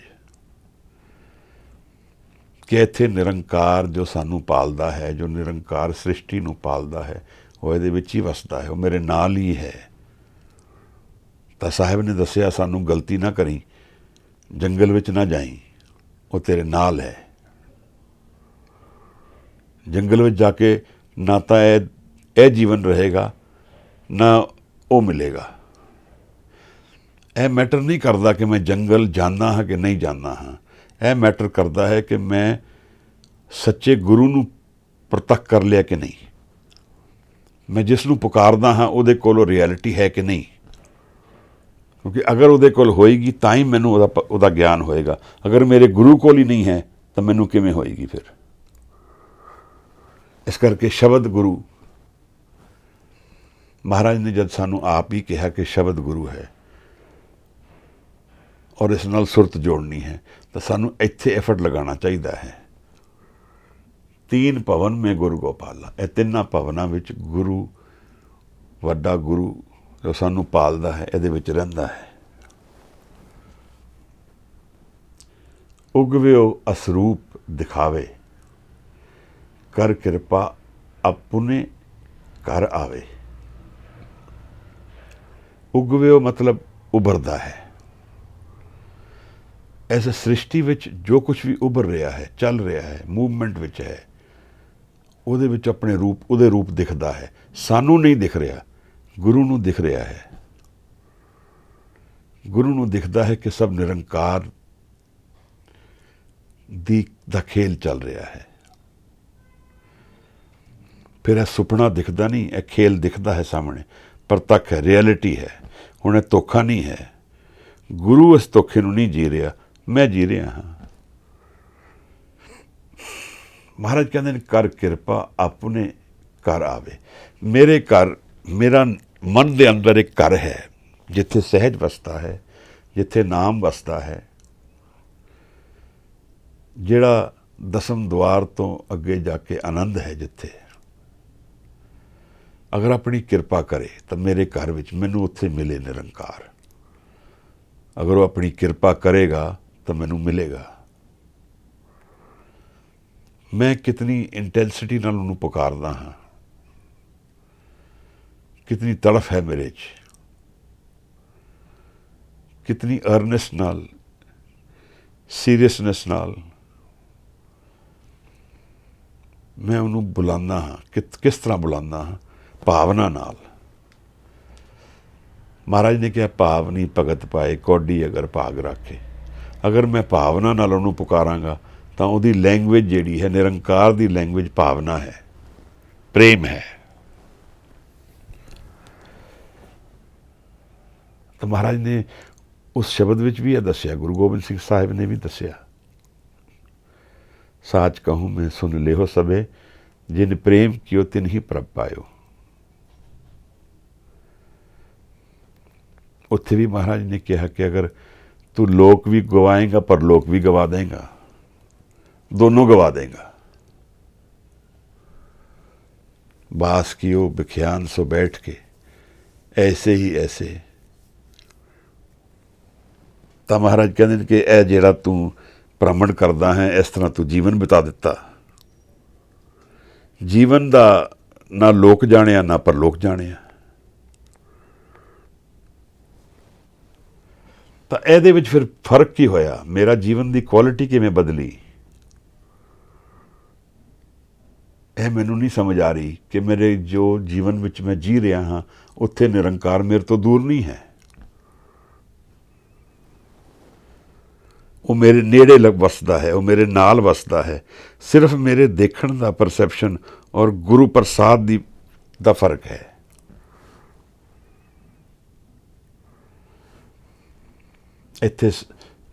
ਕਿ ਇੱਥੇ ਨਿਰੰਕਾਰ ਜੋ ਸਾਨੂੰ ਪਾਲਦਾ ਹੈ, ਜੋ ਨਿਰੰਕਾਰ ਸ੍ਰਿਸ਼ਟੀ ਨੂੰ ਪਾਲਦਾ ਹੈ, ਉਹ ਇਹਦੇ ਵਿੱਚ ਹੀ ਵਸਦਾ ਹੈ, ਉਹ ਮੇਰੇ ਨਾਲ ਹੀ ਹੈ। ਤਾਂ ਸਾਹਿਬ ਨੇ ਦੱਸਿਆ ਸਾਨੂੰ, ਗਲਤੀ ਨਾ ਕਰੀ, ਜੰਗਲ ਵਿੱਚ ਨਾ ਜਾਈਂ, ਉਹ ਤੇਰੇ ਨਾਲ ਹੈ। ਜੰਗਲ ਵਿੱਚ ਜਾ ਕੇ ਨਾ ਤਾਂ ਇਹ ਜੀਵਨ ਰਹੇਗਾ, ਨਾ ਉਹ ਮਿਲੇਗਾ। ਇਹ ਮੈਟਰ ਨਹੀਂ ਕਰਦਾ ਕਿ ਮੈਂ ਜੰਗਲ ਜਾਂਦਾ ਹਾਂ ਕਿ ਨਹੀਂ ਜਾਂਦਾ ਹਾਂ। ਇਹ ਮੈਟਰ ਕਰਦਾ ਹੈ ਕਿ ਮੈਂ ਸੱਚੇ ਗੁਰੂ ਨੂੰ ਪ੍ਰਤੱਖ ਕਰ ਲਿਆ ਕਿ ਨਹੀਂ, ਮੈਂ ਜਿਸ ਨੂੰ ਪੁਕਾਰਦਾ ਹਾਂ ਉਹਦੇ ਕੋਲ ਉਹ ਰਿਐਲਿਟੀ ਹੈ ਕਿ ਨਹੀਂ। ਕਿਉਂਕਿ ਅਗਰ ਉਹਦੇ ਕੋਲ ਹੋਏਗੀ ਤਾਂ ਹੀ ਮੈਨੂੰ ਉਹਦਾ ਗਿਆਨ ਹੋਏਗਾ। ਅਗਰ ਮੇਰੇ ਗੁਰੂ ਕੋਲ ਹੀ ਨਹੀਂ ਹੈ ਤਾਂ ਮੈਨੂੰ ਕਿਵੇਂ ਹੋਏਗੀ ਫਿਰ। ਇਸ ਕਰਕੇ ਸ਼ਬਦ ਗੁਰੂ, ਮਹਾਰਾਜ ਨੇ ਜਦ ਸਾਨੂੰ ਆਪ ਹੀ ਕਿਹਾ ਕਿ ਸ਼ਬਦ ਗੁਰੂ ਹੈ ਔਰ ਇਸ ਨਾਲ ਸੁਰਤ ਜੋੜਨੀ ਹੈ, ਤਾਂ ਸਾਨੂੰ ਇੱਥੇ ਐਫਰਟ ਲਗਾਉਣਾ ਚਾਹੀਦਾ ਹੈ। 3 ਭਵਨ ਮੈਂ ਗੁਰੂ ਗੋਪਾਲਾ, ਇਹ 3 ਭਵਨਾਂ ਵਿੱਚ ਗੁਰੂ, ਵੱਡਾ ਗੁਰੂ ਜੋ ਸਾਨੂੰ ਪਾਲਦਾ ਹੈ, ਇਹਦੇ ਵਿੱਚ ਰਹਿੰਦਾ ਹੈ। ਉਗਵਿਓ ਅਸਰੂਪ ਦਿਖਾਵੇ, ਕਰ ਕਿਰਪਾ ਆਪਣੇ ਘਰ ਆਵੇ। ਉਗਵਿਓ ਮਤਲਬ ਉਭਰਦਾ ਹੈ। ਇਸ ਸ੍ਰਿਸ਼ਟੀ ਵਿੱਚ ਜੋ ਕੁਝ ਵੀ ਉਭਰ ਰਿਹਾ ਹੈ, ਚੱਲ ਰਿਹਾ ਹੈ, ਮੂਵਮੈਂਟ ਵਿੱਚ ਹੈ, ਉਹਦੇ ਵਿੱਚ ਆਪਣੇ ਰੂਪ, ਉਹਦੇ ਰੂਪ ਦਿਖਦਾ ਹੈ। ਸਾਨੂੰ ਨਹੀਂ ਦਿਖ ਰਿਹਾ, ਗੁਰੂ ਨੂੰ ਦਿਖ ਰਿਹਾ ਹੈ। ਗੁਰੂ ਨੂੰ ਦਿਖਦਾ ਹੈ ਕਿ ਸਭ ਨਿਰੰਕਾਰ ਦਾ ਖੇਲ ਚੱਲ ਰਿਹਾ ਹੈ। ਫਿਰ ਇਹ ਸੁਪਨਾ ਦਿਖਦਾ ਨਹੀਂ, ਇਹ ਖੇਲ ਦਿਖਦਾ ਹੈ ਸਾਹਮਣੇ, ਪ੍ਰਤੱਖ ਹੈ, ਰਿਐਲਿਟੀ ਹੈ। ਹੁਣ ਇਹ ਧੋਖਾ ਨਹੀਂ ਹੈ। ਗੁਰੂ ਇਸ ਧੋਖੇ ਨੂੰ ਨਹੀਂ ਜੀ ਰਿਹਾ, ਮੈਂ ਜੀ ਰਿਹਾ ਹਾਂ। ਮਹਾਰਾਜ ਕਹਿੰਦੇ ਨੇ ਕਰ ਕਿਰਪਾ ਆਪਣੇ ਘਰ ਆਵੇ। ਮੇਰੇ ਘਰ, ਮੇਰਾ ਮਨ ਦੇ ਅੰਦਰ ਇੱਕ ਘਰ ਹੈ, ਜਿੱਥੇ ਸਹਿਜ ਵਸਦਾ ਹੈ, ਜਿੱਥੇ ਨਾਮ ਵਸਦਾ ਹੈ, ਜਿਹੜਾ ਦਸਮ ਦੁਆਰ ਤੋਂ ਅੱਗੇ ਜਾ ਕੇ ਆਨੰਦ ਹੈ। ਜਿੱਥੇ ਅਗਰ ਆਪਣੀ ਕਿਰਪਾ ਕਰੇ ਤਾਂ ਮੇਰੇ ਘਰ ਵਿੱਚ ਮੈਨੂੰ ਉੱਥੇ ਮਿਲੇ ਨਿਰੰਕਾਰ। ਅਗਰ ਉਹ ਆਪਣੀ ਕਿਰਪਾ ਕਰੇਗਾ ਤਾਂ ਮੈਨੂੰ ਮਿਲੇਗਾ। ਮੈਂ ਕਿਤਨੀ ਇੰਟੈਂਸਿਟੀ ਨਾਲ ਉਹਨੂੰ ਪੁਕਾਰਦਾ ਹਾਂ, ਕਿਤਨੀ ਤੜਫ ਹੈ ਮੇਰੇ 'ਚ, ਕਿਤਨੀ ਅਰਨੈਸਟ ਨਾਲ, ਸੀਰੀਅਸਨੈਸ ਨਾਲ ਮੈਂ ਉਹਨੂੰ ਬੁਲਾਉਂਦਾ ਹਾਂ। ਕਿਸ ਤਰ੍ਹਾਂ ਬੁਲਾਉਂਦਾ ਹਾਂ? ਭਾਵਨਾ ਨਾਲ। ਮਹਾਰਾਜ ਨੇ ਕਿਹਾ ਭਾਵ ਨਹੀਂ ਭਗਤ ਪਾਏ, ਕੌਡੀ ਅਗਰ ਭਾਗ ਰੱਖੇ। ਅਗਰ ਮੈਂ ਭਾਵਨਾ ਨਾਲ ਉਹਨੂੰ ਪੁਕਾਰਾਂਗਾ ਤਾਂ ਉਹਦੀ ਲੈਂਗੁਏਜ ਜਿਹੜੀ ਹੈ, ਨਿਰੰਕਾਰ ਦੀ ਲੈਂਗੁਏਜ ਭਾਵਨਾ ਹੈ, ਪ੍ਰੇਮ ਹੈ। ਤਾਂ ਮਹਾਰਾਜ ਨੇ ਉਸ ਸ਼ਬਦ ਵਿੱਚ ਵੀ ਇਹ ਦੱਸਿਆ, ਗੁਰੂ ਗੋਬਿੰਦ ਸਿੰਘ ਸਾਹਿਬ ਨੇ ਵੀ ਦੱਸਿਆ, ਸਾਚ ਕਹੂੰ ਮੈਂ ਸੁਨ ਲਿਓ ਸਭੇ, ਜਿਨ ਪ੍ਰੇਮ ਕਿਓ ਤਿਨ ਹੀ ਪ੍ਰਭ ਪਾਇਓ। ਉੱਥੇ ਵੀ ਮਹਾਰਾਜ ਨੇ ਕਿਹਾ ਕਿ ਅਗਰ ਤੂੰ ਲੋਕ ਵੀ ਗਵਾਏਗਾ ਪਰ ਲੋਕ ਵੀ ਗਵਾ ਦੇਗਾ, ਦੋਨੋਂ ਗਵਾ देगा। बास कियो बिख्यान सो बैठ के, ਐਸੇ ਹੀ ਐਸੇ। ਤਾਂ ਮਹਾਰਾਜ ਕਹਿੰਦੇ ਨੇ ਕਿ ਇਹ ਜਿਹੜਾ ਤੂੰ ਭ੍ਰਮਣ ਕਰਦਾ ਹੈ, ਇਸ ਤਰ੍ਹਾਂ ਤੂੰ ਜੀਵਨ ਬਿਤਾ ਦਿੱਤਾ। ਜੀਵਨ ਦਾ ਨਾ ਲੋਕ ਜਾਣਿਆ ਨਾ ਪਰਲੋਕ ਜਾਣਿਆ। ਤਾਂ ਇਹਦੇ ਵਿੱਚ ਫਿਰ ਫਰਕ ਕੀ ਹੋਇਆ? ਮੇਰਾ ਜੀਵਨ ਦੀ ਕੁਆਲਿਟੀ ਕਿਵੇਂ ਬਦਲੀ? ਇਹ ਮੈਨੂੰ ਨਹੀਂ ਸਮਝ ਆ ਰਹੀ ਕਿ ਮੇਰੇ ਜੋ ਜੀਵਨ ਵਿੱਚ ਮੈਂ ਜੀ ਰਿਹਾ ਹਾਂ ਉੱਥੇ ਨਿਰੰਕਾਰ ਮੇਰੇ ਤੋਂ ਦੂਰ ਨਹੀਂ ਹੈ। ਉਹ ਮੇਰੇ ਨੇੜੇ ਵਸਦਾ ਹੈ, ਉਹ ਮੇਰੇ ਨਾਲ ਵਸਦਾ ਹੈ। ਸਿਰਫ ਮੇਰੇ ਦੇਖਣ ਦਾ ਪਰਸੈਪਸ਼ਨ ਔਰ ਗੁਰੂ ਪ੍ਰਸਾਦ ਦਾ ਫਰਕ ਹੈ। ਇੱਥੇ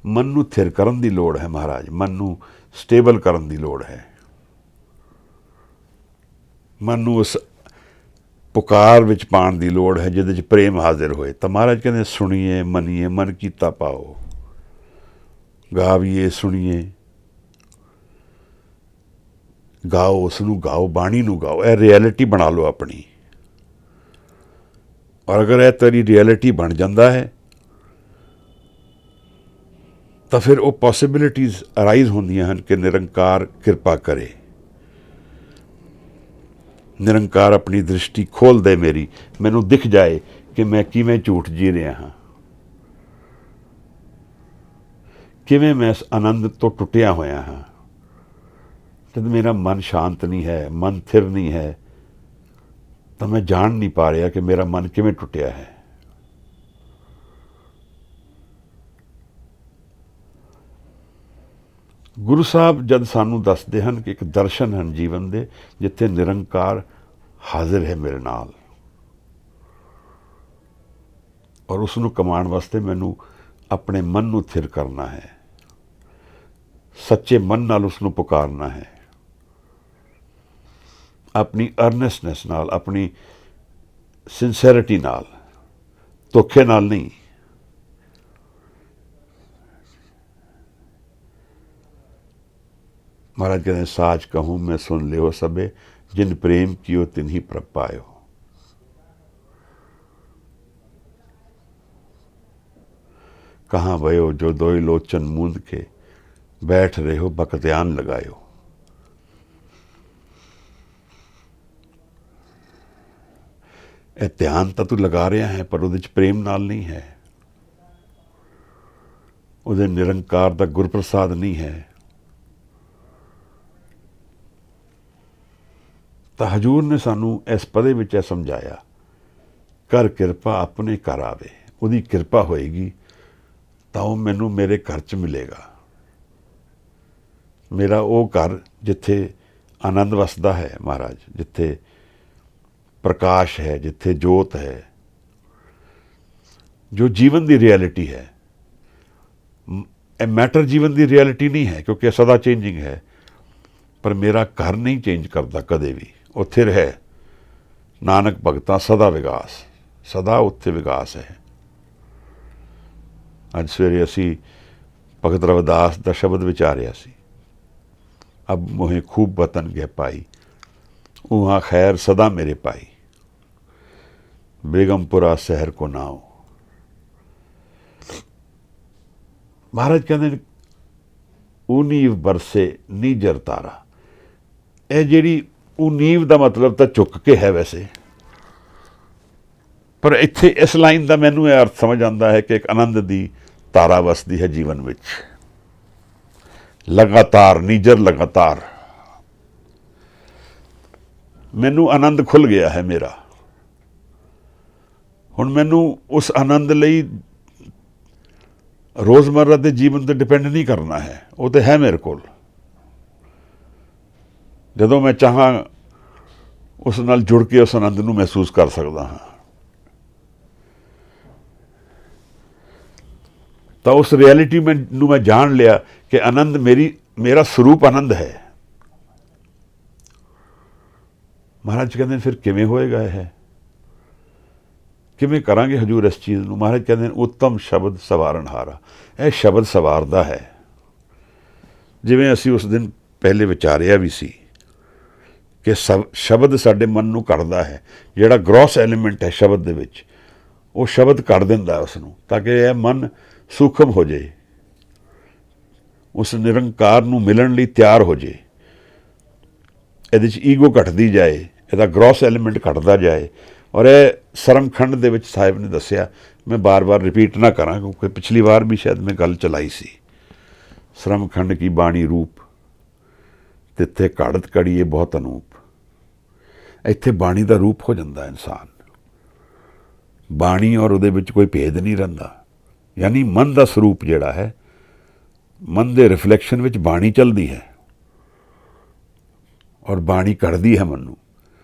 ਮਨ ਨੂੰ ਥਿਰ ਕਰਨ ਦੀ ਲੋੜ ਹੈ ਮਹਾਰਾਜ, ਮਨ ਨੂੰ ਸਟੇਬਲ ਕਰਨ ਦੀ ਲੋੜ ਹੈ। ਮਨ ਨੂੰ ਉਸ ਪੁਕਾਰ ਵਿੱਚ ਪਾਉਣ ਦੀ ਲੋੜ ਹੈ ਜਿਹਦੇ 'ਚ ਪ੍ਰੇਮ ਹਾਜ਼ਰ ਹੋਏ। ਤਾਂ ਮਹਾਰਾਜ ਕਹਿੰਦੇ ਸੁਣੀਏ ਮੰਨੀਏ ਮਨ ਕੀਤਾ ਪਾਓ, ਗਾਵੀਏ ਸੁਣੀਏ ਗਾਓ, ਉਸ ਨੂੰ ਗਾਓ, ਬਾਣੀ ਨੂੰ ਗਾਓ। ਇਹ ਰਿਐਲਿਟੀ ਬਣਾ ਲਓ ਆਪਣੀ। ਔਰ ਅਗਰ ਇਹ ਤੇਰੀ ਰਿਐਲਿਟੀ ਬਣ ਜਾਂਦਾ ਹੈ ਤਾਂ ਫਿਰ ਉਹ ਪੋਸੀਬਿਲਿਟੀਜ਼ ਅਰਾਈਜ਼ ਹੁੰਦੀਆਂ ਹਨ ਕਿ ਨਿਰੰਕਾਰ ਕਿਰਪਾ ਕਰੇ, ਨਿਰੰਕਾਰ ਆਪਣੀ ਦ੍ਰਿਸ਼ਟੀ ਖੋਲ੍ਹ ਦੇ ਮੇਰੀ, ਮੈਨੂੰ ਦਿਖ ਜਾਏ ਕਿ ਮੈਂ ਕਿਵੇਂ ਝੂਠ ਜੀ ਰਿਹਾ ਹਾਂ, ਕਿਵੇਂ ਮੈਂ ਇਸ ਆਨੰਦ ਤੋਂ ਟੁੱਟਿਆ ਹੋਇਆ ਹਾਂ। ਜਦ ਮੇਰਾ ਮਨ ਸ਼ਾਂਤ ਨਹੀਂ ਹੈ, ਮਨ ਥਿਰ ਨਹੀਂ ਹੈ, ਤਾਂ ਮੈਂ ਜਾਣ ਨਹੀਂ ਪਾ ਰਿਹਾ ਕਿ ਮੇਰਾ ਮਨ ਕਿਵੇਂ ਟੁੱਟਿਆ ਹੈ। ਗੁਰੂ ਸਾਹਿਬ ਜਦ ਸਾਨੂੰ ਦੱਸਦੇ ਹਨ ਕਿ ਇੱਕ ਦਰਸ਼ਨ ਹਨ ਜੀਵਨ ਦੇ ਜਿੱਥੇ ਨਿਰੰਕਾਰ ਹਾਜ਼ਰ ਹੈ ਮੇਰੇ ਨਾਲ, ਔਰ ਉਸ ਨੂੰ ਕਮਾਉਣ ਵਾਸਤੇ ਮੈਨੂੰ ਆਪਣੇ ਮਨ ਨੂੰ ਥਿਰ ਕਰਨਾ ਹੈ, ਸੱਚੇ ਮਨ ਨਾਲ ਉਸ ਨੂੰ ਪੁਕਾਰਨਾ ਹੈ, ਆਪਣੀ ਅਰਨੈਸਨੈਸ ਨਾਲ, ਆਪਣੀ ਸਿੰਸੈਰਿਟੀ ਨਾਲ, ਧੋਖੇ ਨਾਲ ਨਹੀਂ। महाराज कहते हैं साच कहूँ मैं सुन लियो सबे, जिन प्रेम कियो तिन्ही प्रभ पायो। कहाँ भयो जो दोई लोचन मूंद के, बैठ रहे हो बकत्यान लगायो। ਇਹ ਧਿਆਨ ਤਾਂ ਤੂੰ ਲਗਾ ਰਿਹਾ ਹੈ ਪਰ ਉਹਦੇ 'ਚ ਪ੍ਰੇਮ ਨਾਲ ਨਹੀਂ ਹੈ, ਉਹਦੇ ਨਿਰੰਕਾਰ ਦਾ ਗੁਰਪ੍ਰਸਾਦ ਨਹੀਂ ਹੈ। ਤਾਂ ਹਜੂਰ ਨੇ ਸਾਨੂੰ ਇਸ ਪਦੇ ਵਿੱਚ ਇਹ ਸਮਝਾਇਆ, ਕਰ ਕਿਰਪਾ ਆਪਣੇ ਘਰ ਆਵੇ। ਉਹਦੀ ਕਿਰਪਾ ਹੋਏਗੀ ਤਾਂ ਉਹ ਮੈਨੂੰ ਮੇਰੇ ਘਰ 'ਚ ਮਿਲੇਗਾ, ਮੇਰਾ ਉਹ ਘਰ ਜਿੱਥੇ ਆਨੰਦ ਵਸਦਾ ਹੈ ਮਹਾਰਾਜ, ਜਿੱਥੇ ਪ੍ਰਕਾਸ਼ ਹੈ, ਜਿੱਥੇ ਜੋਤ ਹੈ, ਜੋ ਜੀਵਨ ਦੀ ਰਿਐਲਿਟੀ ਹੈ। ਇਹ ਮੈਟਰ ਜੀਵਨ ਦੀ ਰਿਐਲਿਟੀ ਨਹੀਂ ਹੈ ਕਿਉਂਕਿ ਇਹ ਸਦਾ ਚੇਂਜਿੰਗ ਹੈ, ਪਰ ਮੇਰਾ ਘਰ ਨਹੀਂ ਚੇਂਜ ਕਰਦਾ ਕਦੇ ਵੀ, ਉੱਥੇ ਰਹੇ। ਨਾਨਕ ਭਗਤਾਂ ਸਦਾ ਵਿਗਾਸ, ਸਦਾ ਉੱਥੇ ਵਿਗਾਸ ਹੈ। ਅੱਜ ਸਵੇਰੇ ਅਸੀਂ ਭਗਤ ਰਵਿਦਾਸ ਦਾ ਸ਼ਬਦ ਵਿਚਾਰਿਆ ਸੀ, ਅਬ ਮੋਹੇ ਖੂਬ ਵਤਨ ਗਏ ਪਾਈ, ਉਹਾਂ ਖੈਰ ਸਦਾ ਮੇਰੇ ਪਾਈ, ਬੇਗਮਪੁਰਾ ਸ਼ਹਿਰ ਕੋ ਨਾਓ। ਮਹਾਰਾਜ ਕਹਿੰਦੇ ਨੇ ਊਨੀਵ ਬਰਸੇ ਨੀਜਰ ਤਾਰਾ। ਇਹ ਜਿਹੜੀ ਊਨੀਵ ਦਾ ਮਤਲਬ ਤਾਂ ਝੁੱਕ ਕੇ ਹੈ ਵੈਸੇ, ਪਰ ਇੱਥੇ ਇਸ ਲਾਈਨ ਦਾ ਮੈਨੂੰ ਇਹ ਅਰਥ ਸਮਝ ਆਉਂਦਾ ਹੈ ਕਿ ਇੱਕ ਆਨੰਦ ਦੀ ਤਾਰਾ ਵਸਦੀ ਹੈ ਜੀਵਨ ਵਿੱਚ, ਲਗਾਤਾਰ, ਨੀਜਰ ਲਗਾਤਾਰ। ਮੈਨੂੰ ਆਨੰਦ ਖੁੱਲ੍ਹ ਗਿਆ ਹੈ ਮੇਰਾ। ਹੁਣ ਮੈਨੂੰ ਉਸ ਆਨੰਦ ਲਈ ਰੋਜ਼ਮर्रा ਦੇ ਜੀਵਨ 'ਤੇ ਡਿਪੈਂਡ ਨਹੀਂ ਕਰਨਾ ਹੈ, ਉਹ ਤਾਂ ਹੈ ਮੇਰੇ ਕੋਲ। ਜਦੋਂ ਮੈਂ ਚਾਹਾਂ ਉਸ ਨਾਲ ਜੁੜ ਕੇ ਉਸ ਆਨੰਦ ਨੂੰ ਮਹਿਸੂਸ ਕਰ ਸਕਦਾ ਹਾਂ। ਤਾਂ ਉਸ ਰਿਐਲਿਟੀ ਨੂੰ ਮੈਂ ਜਾਣ ਲਿਆ ਕਿ ਆਨੰਦ ਮੇਰਾ ਸਰੂਪ ਆਨੰਦ ਹੈ। ਮਹਾਰਾਜ ਕਹਿੰਦੇ ਨੇ ਫਿਰ ਕਿਵੇਂ ਹੋਏਗਾ ਇਹ, ਕਿਵੇਂ ਕਰਾਂਗੇ ਹਜੂਰ ਇਸ ਚੀਜ਼ ਨੂੰ? ਮਹਾਰਾਜ ਕਹਿੰਦੇ ਨੇ ਉੱਤਮ ਸ਼ਬਦ ਸਵਾਰਨ ਹਾਰਾ। ਇਹ ਸ਼ਬਦ ਸਵਾਰਦਾ ਹੈ। ਜਿਵੇਂ ਅਸੀਂ ਉਸ ਦਿਨ ਪਹਿਲੇ ਵਿਚਾਰਿਆ ਵੀ ਸੀ ਕਿ ਸ਼ਬਦ ਸਾਡੇ ਮਨ ਨੂੰ ਘੜਦਾ ਹੈ। ਜਿਹੜਾ ਗ੍ਰੋਸ ਐਲੀਮੈਂਟ ਹੈ ਸ਼ਬਦ ਦੇ ਵਿੱਚ, ਉਹ ਸ਼ਬਦ ਕੱਢ ਦਿੰਦਾ ਉਸ ਨੂੰ, ਤਾਂ ਕਿ ਇਹ ਮਨ ਸੂਖਮ ਹੋ ਜਾਏ, ਉਸ ਨਿਰੰਕਾਰ ਨੂੰ ਮਿਲਣ ਲਈ ਤਿਆਰ ਹੋ ਜਾਏ, ਇਹਦੇ 'ਚ ਈਗੋ ਘਟਦੀ ਜਾਏ, ਇਹਦਾ ਗ੍ਰੋਸ ਐਲੀਮੈਂਟ ਘਟਦਾ ਜਾਏ। ਔਰ ਇਹ ਸਰਮਖੰਡ ਦੇ ਵਿੱਚ ਸਾਹਿਬ ਨੇ ਦੱਸਿਆ, ਮੈਂ ਬਾਰ-ਬਾਰ ਰਿਪੀਟ ਨਾ ਕਰਾਂ ਕਿਉਂਕਿ ਪਿਛਲੀ ਵਾਰ ਵੀ ਸ਼ਾਇਦ ਮੈਂ ਗੱਲ ਚਲਾਈ ਸੀ। ਸਰਮਖੰਡ ਕੀ ਬਾਣੀ ਰੂਪ, ਤਿੱਥੇ ਘੜਤ ਘੜੀਏ ਬਹੁਤ ਅਨੂਪ। ਇੱਥੇ ਬਾਣੀ ਦਾ ਰੂਪ ਹੋ ਜਾਂਦਾ ਇਨਸਾਨ, ਬਾਣੀ ਔਰ ਉਹਦੇ ਵਿੱਚ ਕੋਈ ਭੇਦ ਨਹੀਂ ਰਹਿੰਦਾ। ਯਾਨੀ ਮਨ ਦਾ ਸਰੂਪ ਜਿਹੜਾ ਹੈ, ਮਨ ਦੇ ਰਿਫਲੈਕਸ਼ਨ ਵਿੱਚ ਬਾਣੀ ਚੱਲਦੀ ਹੈ ਔਰ ਬਾਣੀ ਘੜਦੀ ਹੈ ਮਨ ਨੂੰ।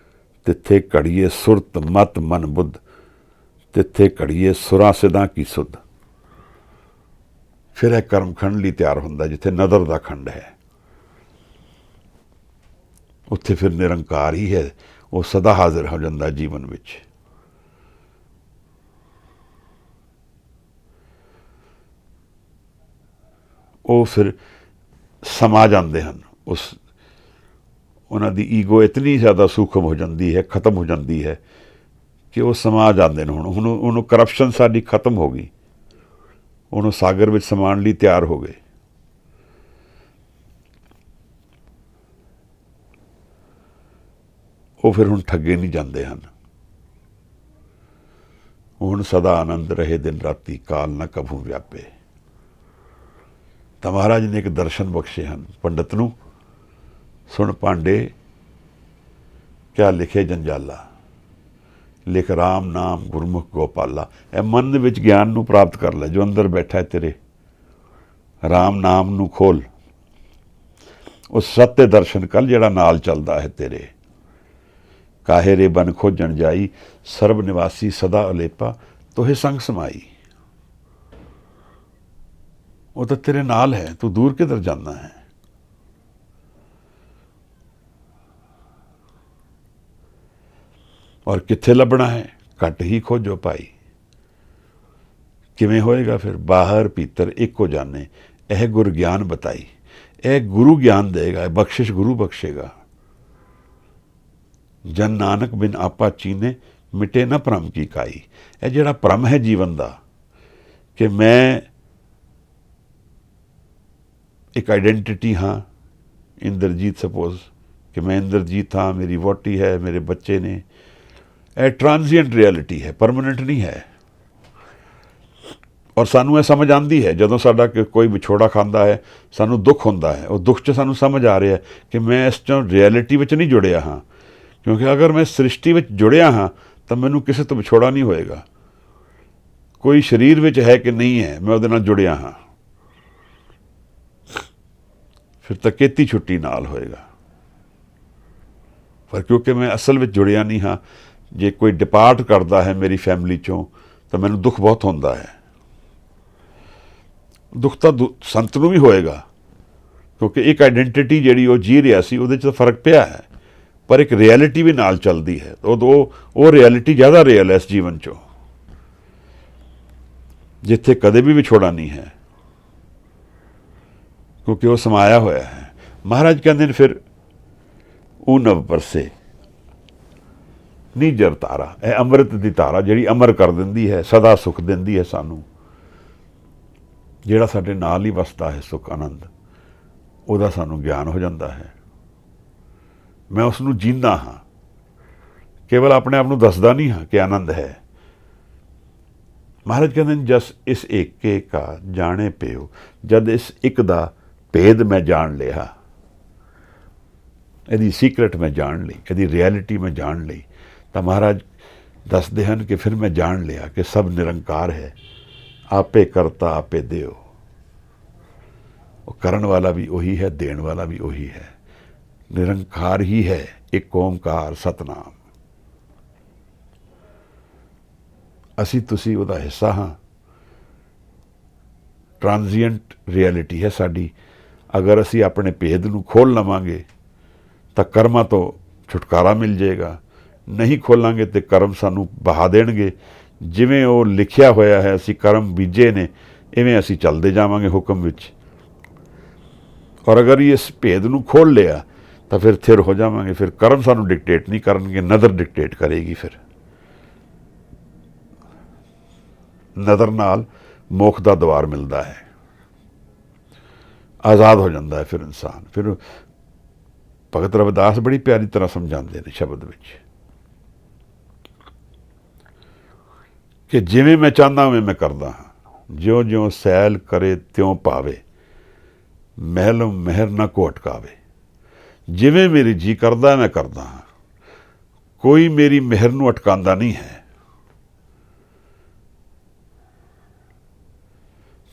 ਤਿੱਥੇ ਘੜੀਏ ਸੁਰਤ ਮਤ ਮਨ ਬੁੱਧ, ਤਿੱਥੇ ਘੜੀਏ ਸੁਰਾਂ ਸਿਦਾਂ ਕੀ ਸੁਧ। ਫਿਰ ਇਹ ਕਰਮਖੰਡ ਲਈ ਤਿਆਰ ਹੁੰਦਾ ਜਿੱਥੇ ਨਦਰ ਦਾ ਖੰਡ ਹੈ, ਉੱਥੇ ਫਿਰ ਨਿਰੰਕਾਰ ਹੀ ਹੈ, ਉਹ ਸਦਾ ਹਾਜ਼ਰ ਹੋ ਜਾਂਦਾ ਜੀਵਨ ਵਿੱਚ। ਉਹ ਫਿਰ ਸਮਾ ਜਾਂਦੇ ਹਨ, ਉਹਨਾਂ ਦੀ ਈਗੋ ਇਤਨੀ ਜ਼ਿਆਦਾ ਸੂਖਮ ਹੋ ਜਾਂਦੀ ਹੈ, ਖਤਮ ਹੋ ਜਾਂਦੀ ਹੈ ਕਿ ਉਹ ਸਮਾ ਜਾਂਦੇ ਨੇ। ਹੁਣ ਉਹਨੂੰ ਕਰਪਸ਼ਨ ਸਾਡੀ ਖਤਮ ਹੋ ਗਈ, ਉਹਨੂੰ ਸਾਗਰ ਵਿੱਚ ਸਮਾਉਣ ਲਈ ਤਿਆਰ ਹੋ ਗਏ। ਉਹ ਫਿਰ ਹੁਣ ਠੱਗੇ ਨਹੀਂ ਜਾਂਦੇ ਹਨ। ਹੁਣ ਸਦਾ ਆਨੰਦ ਰਹੇ ਦਿਨ ਰਾਤੀ, ਕਾਲ ਨਾ ਕਭੂ ਵਿਆਪੇ। ਤਾਂ ਮਹਾਰਾਜ ਨੇ ਇੱਕ ਦਰਸ਼ਨ ਬਖਸ਼ੇ ਹਨ ਪੰਡਤ ਨੂੰ, ਸੁਣ ਪਾਂਡੇ ਕਿਆ ਲਿਖੇ ਜੰਜਾਲਾ, ਲਿਖ ਰਾਮ ਨਾਮ ਗੁਰਮੁਖ ਗੋਪਾਲਾ। ਇਹ ਮਨ ਦੇ ਵਿੱਚ ਗਿਆਨ ਨੂੰ ਪ੍ਰਾਪਤ ਕਰ ਲੈ, ਜੋ ਅੰਦਰ ਬੈਠਾ ਹੈ ਤੇਰੇ, ਰਾਮ ਨਾਮ ਨੂੰ ਖੋਲ, ਉਸ ਸੱਤ ਦੇ ਦਰਸ਼ਨ ਕਰ ਜਿਹੜਾ ਨਾਲ ਚੱਲਦਾ ਹੈ ਤੇਰੇ। ਕਾਹੇ ਰੇ ਬਨ ਖੋਜਣ ਜਾਈ, ਸਰਬ ਨਿਵਾਸੀ ਸਦਾ ਅਲੇਪਾ, ਤੋਹੇ ਸੰਗ ਸਮਾਈ। ਉਹ ਤਾਂ ਤੇਰੇ ਨਾਲ ਹੈ, ਤੂੰ ਦੂਰ ਕਿਧਰ ਜਾਂਦਾ ਹੈ। ਔਰ ਕਿੱਥੇ ਲੱਭਣਾ ਹੈ, ਘੱਟ ਹੀ ਖੋਜੋ ਭਾਈ। ਕਿਵੇਂ ਹੋਏਗਾ ਫਿਰ, ਬਾਹਰ ਭੀਤਰ ਇੱਕ ਹੋ ਜਾਣੇ, ਇਹ ਗੁਰ ਗਿਆਨ ਬਤਾਈ। ਇਹ ਗੁਰੂ ਗਿਆਨ ਦੇਗਾ, ਬਖਸ਼ਿਸ਼ ਗੁਰੂ ਬਖਸ਼ੇਗਾ। ਜਨ ਨਾਨਕ ਬਿਨ ਆਪਾ ਚੀਨੇ, ਮਿਟੇ ਨਾ ਭਰਮ ਕੀ ਕਾਈ। ਇਹ ਜਿਹੜਾ ਭਰਮ ਹੈ ਜੀਵਨ ਦਾ, ਕਿ ਮੈਂ ਇੱਕ ਆਈਡੈਂਟਿਟੀ ਹਾਂ, ਇੰਦਰਜੀਤ, ਸਪੋਜ਼ ਕਿ ਮੈਂ ਇੰਦਰਜੀਤ ਹਾਂ, ਮੇਰੀ ਵਹੁਟੀ ਹੈ, ਮੇਰੇ ਬੱਚੇ ਨੇ, ਇਹ ਟ੍ਰਾਂਜ਼ੀਐਂਟ ਰਿਐਲਿਟੀ ਹੈ, ਪਰਮਾਨੈਂਟ ਨਹੀਂ ਹੈ। ਔਰ ਸਾਨੂੰ ਇਹ ਸਮਝ ਆਉਂਦੀ ਹੈ ਜਦੋਂ ਸਾਡਾ ਕੋਈ ਵਿਛੋੜਾ ਖਾਂਦਾ ਹੈ, ਸਾਨੂੰ ਦੁੱਖ ਹੁੰਦਾ ਹੈ। ਉਹ ਦੁੱਖ 'ਚ ਸਾਨੂੰ ਸਮਝ ਆ ਰਿਹਾ ਕਿ ਮੈਂ ਇਸ 'ਚੋਂ ਰਿਐਲਿਟੀ ਵਿੱਚ ਨਹੀਂ ਜੁੜਿਆ ਹਾਂ, ਕਿਉਂਕਿ ਅਗਰ ਮੈਂ ਸ੍ਰਿਸ਼ਟੀ ਵਿੱਚ ਜੁੜਿਆ ਹਾਂ ਤਾਂ ਮੈਨੂੰ ਕਿਸੇ ਤੋਂ ਵਿਛੋੜਾ ਨਹੀਂ ਹੋਏਗਾ। ਕੋਈ ਸਰੀਰ ਵਿੱਚ ਹੈ ਕਿ ਨਹੀਂ ਹੈ, ਮੈਂ ਉਹਦੇ ਨਾਲ ਜੁੜਿਆ ਹਾਂ, ਫਿਰ ਤਾਂ ਕੀਤੀ ਛੁੱਟੀ ਨਾਲ ਹੋਏਗਾ। ਪਰ ਕਿਉਂਕਿ ਮੈਂ ਅਸਲ ਵਿੱਚ ਜੁੜਿਆ ਨਹੀਂ ਹਾਂ, ਜੇ ਕੋਈ ਡਿਪਾਰਟ ਕਰਦਾ ਹੈ ਮੇਰੀ ਫੈਮਿਲੀ 'ਚੋਂ ਤਾਂ ਮੈਨੂੰ ਦੁੱਖ ਬਹੁਤ ਹੁੰਦਾ ਹੈ। ਦੁੱਖ ਤਾਂ ਸੰਤ ਨੂੰ ਵੀ ਹੋਏਗਾ, ਕਿਉਂਕਿ ਇੱਕ ਆਈਡੈਂਟਿਟੀ ਜਿਹੜੀ ਉਹ ਜੀ ਰਿਹਾ ਸੀ ਉਹਦੇ 'ਚ ਤਾਂ ਫਰਕ ਪਿਆ ਹੈ, ਪਰ ਇੱਕ ਰਿਐਲਿਟੀ ਵੀ ਨਾਲ ਚੱਲਦੀ ਹੈ। ਉਹ ਰਿਐਲਿਟੀ ਜ਼ਿਆਦਾ ਰੀਅਲ ਹੈ ਇਸ ਜੀਵਨ 'ਚੋਂ, ਜਿੱਥੇ ਕਦੇ ਵੀ ਵਿਛੋੜਾ ਨਹੀਂ ਹੈ, ਕਿਉਂਕਿ ਉਹ ਸਮਾਇਆ ਹੋਇਆ ਹੈ। ਮਹਾਰਾਜ ਕਹਿੰਦੇ ਨੇ ਫਿਰ ਉਹ ਨਵ ਪਰਸੇ ਨੀਜਰ ਤਾਰਾ, ਇਹ ਅੰਮ੍ਰਿਤ ਦੀ ਧਾਰਾ ਜਿਹੜੀ ਅਮਰ ਕਰ ਦਿੰਦੀ ਹੈ, ਸਦਾ ਸੁੱਖ ਦਿੰਦੀ ਹੈ ਸਾਨੂੰ, ਜਿਹੜਾ ਸਾਡੇ ਨਾਲ ਹੀ ਵਸਦਾ ਹੈ ਸੁੱਖ ਆਨੰਦ, ਉਹਦਾ ਸਾਨੂੰ ਗਿਆਨ ਹੋ ਜਾਂਦਾ ਹੈ। ਮੈਂ ਉਸ ਨੂੰ ਜੀਂਦਾ ਹਾਂ, ਕੇਵਲ ਆਪਣੇ ਆਪ ਨੂੰ ਦੱਸਦਾ ਨਹੀਂ ਹਾਂ ਕਿ ਆਨੰਦ ਹੈ। ਮਹਾਰਾਜ ਕਹਿੰਦੇ ਨੇ ਜਸ ਇਸ ਏਕੇ ਕਾ ਜਾਣੇ ਪਿਓ, ਜਦ ਇਸ ਇੱਕ ਦਾ ਭੇਦ ਮੈਂ ਜਾਣ ਲਿਆ, ਇਹਦੀ ਸੀਕਰਟ ਮੈਂ ਜਾਣ ਲਈ, ਇਹਦੀ ਰਿਐਲਿਟੀ ਮੈਂ ਜਾਣ ਲਈ, ਤਾਂ ਮਹਾਰਾਜ ਦੱਸਦੇ ਹਨ ਕਿ ਫਿਰ ਮੈਂ ਜਾਣ ਲਿਆ ਕਿ ਸਭ ਨਿਰੰਕਾਰ ਹੈ, ਆਪੇ ਕਰਤਾ ਆਪੇ ਦਿਓ। ਉਹ ਕਰਨ ਵਾਲਾ ਵੀ ਉਹੀ ਹੈ, ਦੇਣ ਵਾਲਾ ਵੀ ਉਹੀ ਹੈ, ਨਿਰੰਕਾਰ ਹੀ ਹੈ, ਇੱਕ ਓਮਕਾਰ ਸਤਨਾਮ। ਅਸੀਂ ਤੁਸੀਂ ਉਹਦਾ ਹਿੱਸਾ ਹਾਂ। ਟ੍ਰਾਂਜ਼ੀਐਂਟ ਰਿਐਲਿਟੀ ਹੈ ਸਾਡੀ। ਅਗਰ ਅਸੀਂ ਆਪਣੇ ਭੇਦ ਨੂੰ ਖੋਲ੍ਹ ਲਵਾਂਗੇ ਤਾਂ ਕਰਮਾਂ ਤੋਂ ਛੁਟਕਾਰਾ ਮਿਲ ਜਾਏਗਾ, ਨਹੀਂ ਖੋਲਾਂਗੇ ਤੇ ਕਰਮ ਸਾਨੂੰ ਬਹਾ ਦੇਣਗੇ। ਜਿਵੇਂ ਉਹ ਲਿਖਿਆ ਹੋਇਆ ਹੈ, ਅਸੀਂ ਕਰਮ ਬੀਜੇ ਨੇ, ਇਵੇਂ ਅਸੀਂ ਚੱਲਦੇ ਜਾਵਾਂਗੇ ਹੁਕਮ ਵਿੱਚ। ਔਰ ਅਗਰ ਇਸ ਭੇਦ ਨੂੰ ਖੋਲ੍ਹ ਲਿਆ ਤਾਂ ਫਿਰ ਥਿਰ ਹੋ ਜਾਵਾਂਗੇ, ਫਿਰ ਕਰਮ ਸਾਨੂੰ ਡਿਕਟੇਟ ਨਹੀਂ ਕਰਨਗੇ, ਨਜ਼ਰ ਡਿਕਟੇਟ ਕਰੇਗੀ। ਫਿਰ ਨਜ਼ਰ ਨਾਲ ਮੋਖ ਦਾ ਦੁਆਰ ਮਿਲਦਾ ਹੈ, ਆਜ਼ਾਦ ਹੋ ਜਾਂਦਾ ਹੈ ਫਿਰ ਇਨਸਾਨ। ਫਿਰ ਭਗਤ ਰਵਿਦਾਸ ਬੜੀ ਪਿਆਰੀ ਤਰ੍ਹਾਂ ਸਮਝਾਉਂਦੇ ਨੇ ਸ਼ਬਦ ਵਿੱਚ ਕਿ ਜਿਵੇਂ ਮੈਂ ਚਾਹੁੰਦਾ ਉਵੇਂ ਮੈਂ ਕਰਦਾ ਹਾਂ, ਜਿਉਂ ਜਿਉਂ ਸੈਲ ਕਰੇ ਤਿਉਂ ਭਾਵੇ, ਮਹਿਲੋਂ ਮਹਿਰ ਨਾ ਕੋ ਅਟਕਾਵੇ। ਜਿਵੇਂ ਮੇਰੀ ਜੀ ਕਰਦਾ ਮੈਂ ਕਰਦਾ ਹਾਂ, ਕੋਈ ਮੇਰੀ ਮਿਹਰ ਨੂੰ ਅਟਕਾਉਂਦਾ ਨਹੀਂ ਹੈ।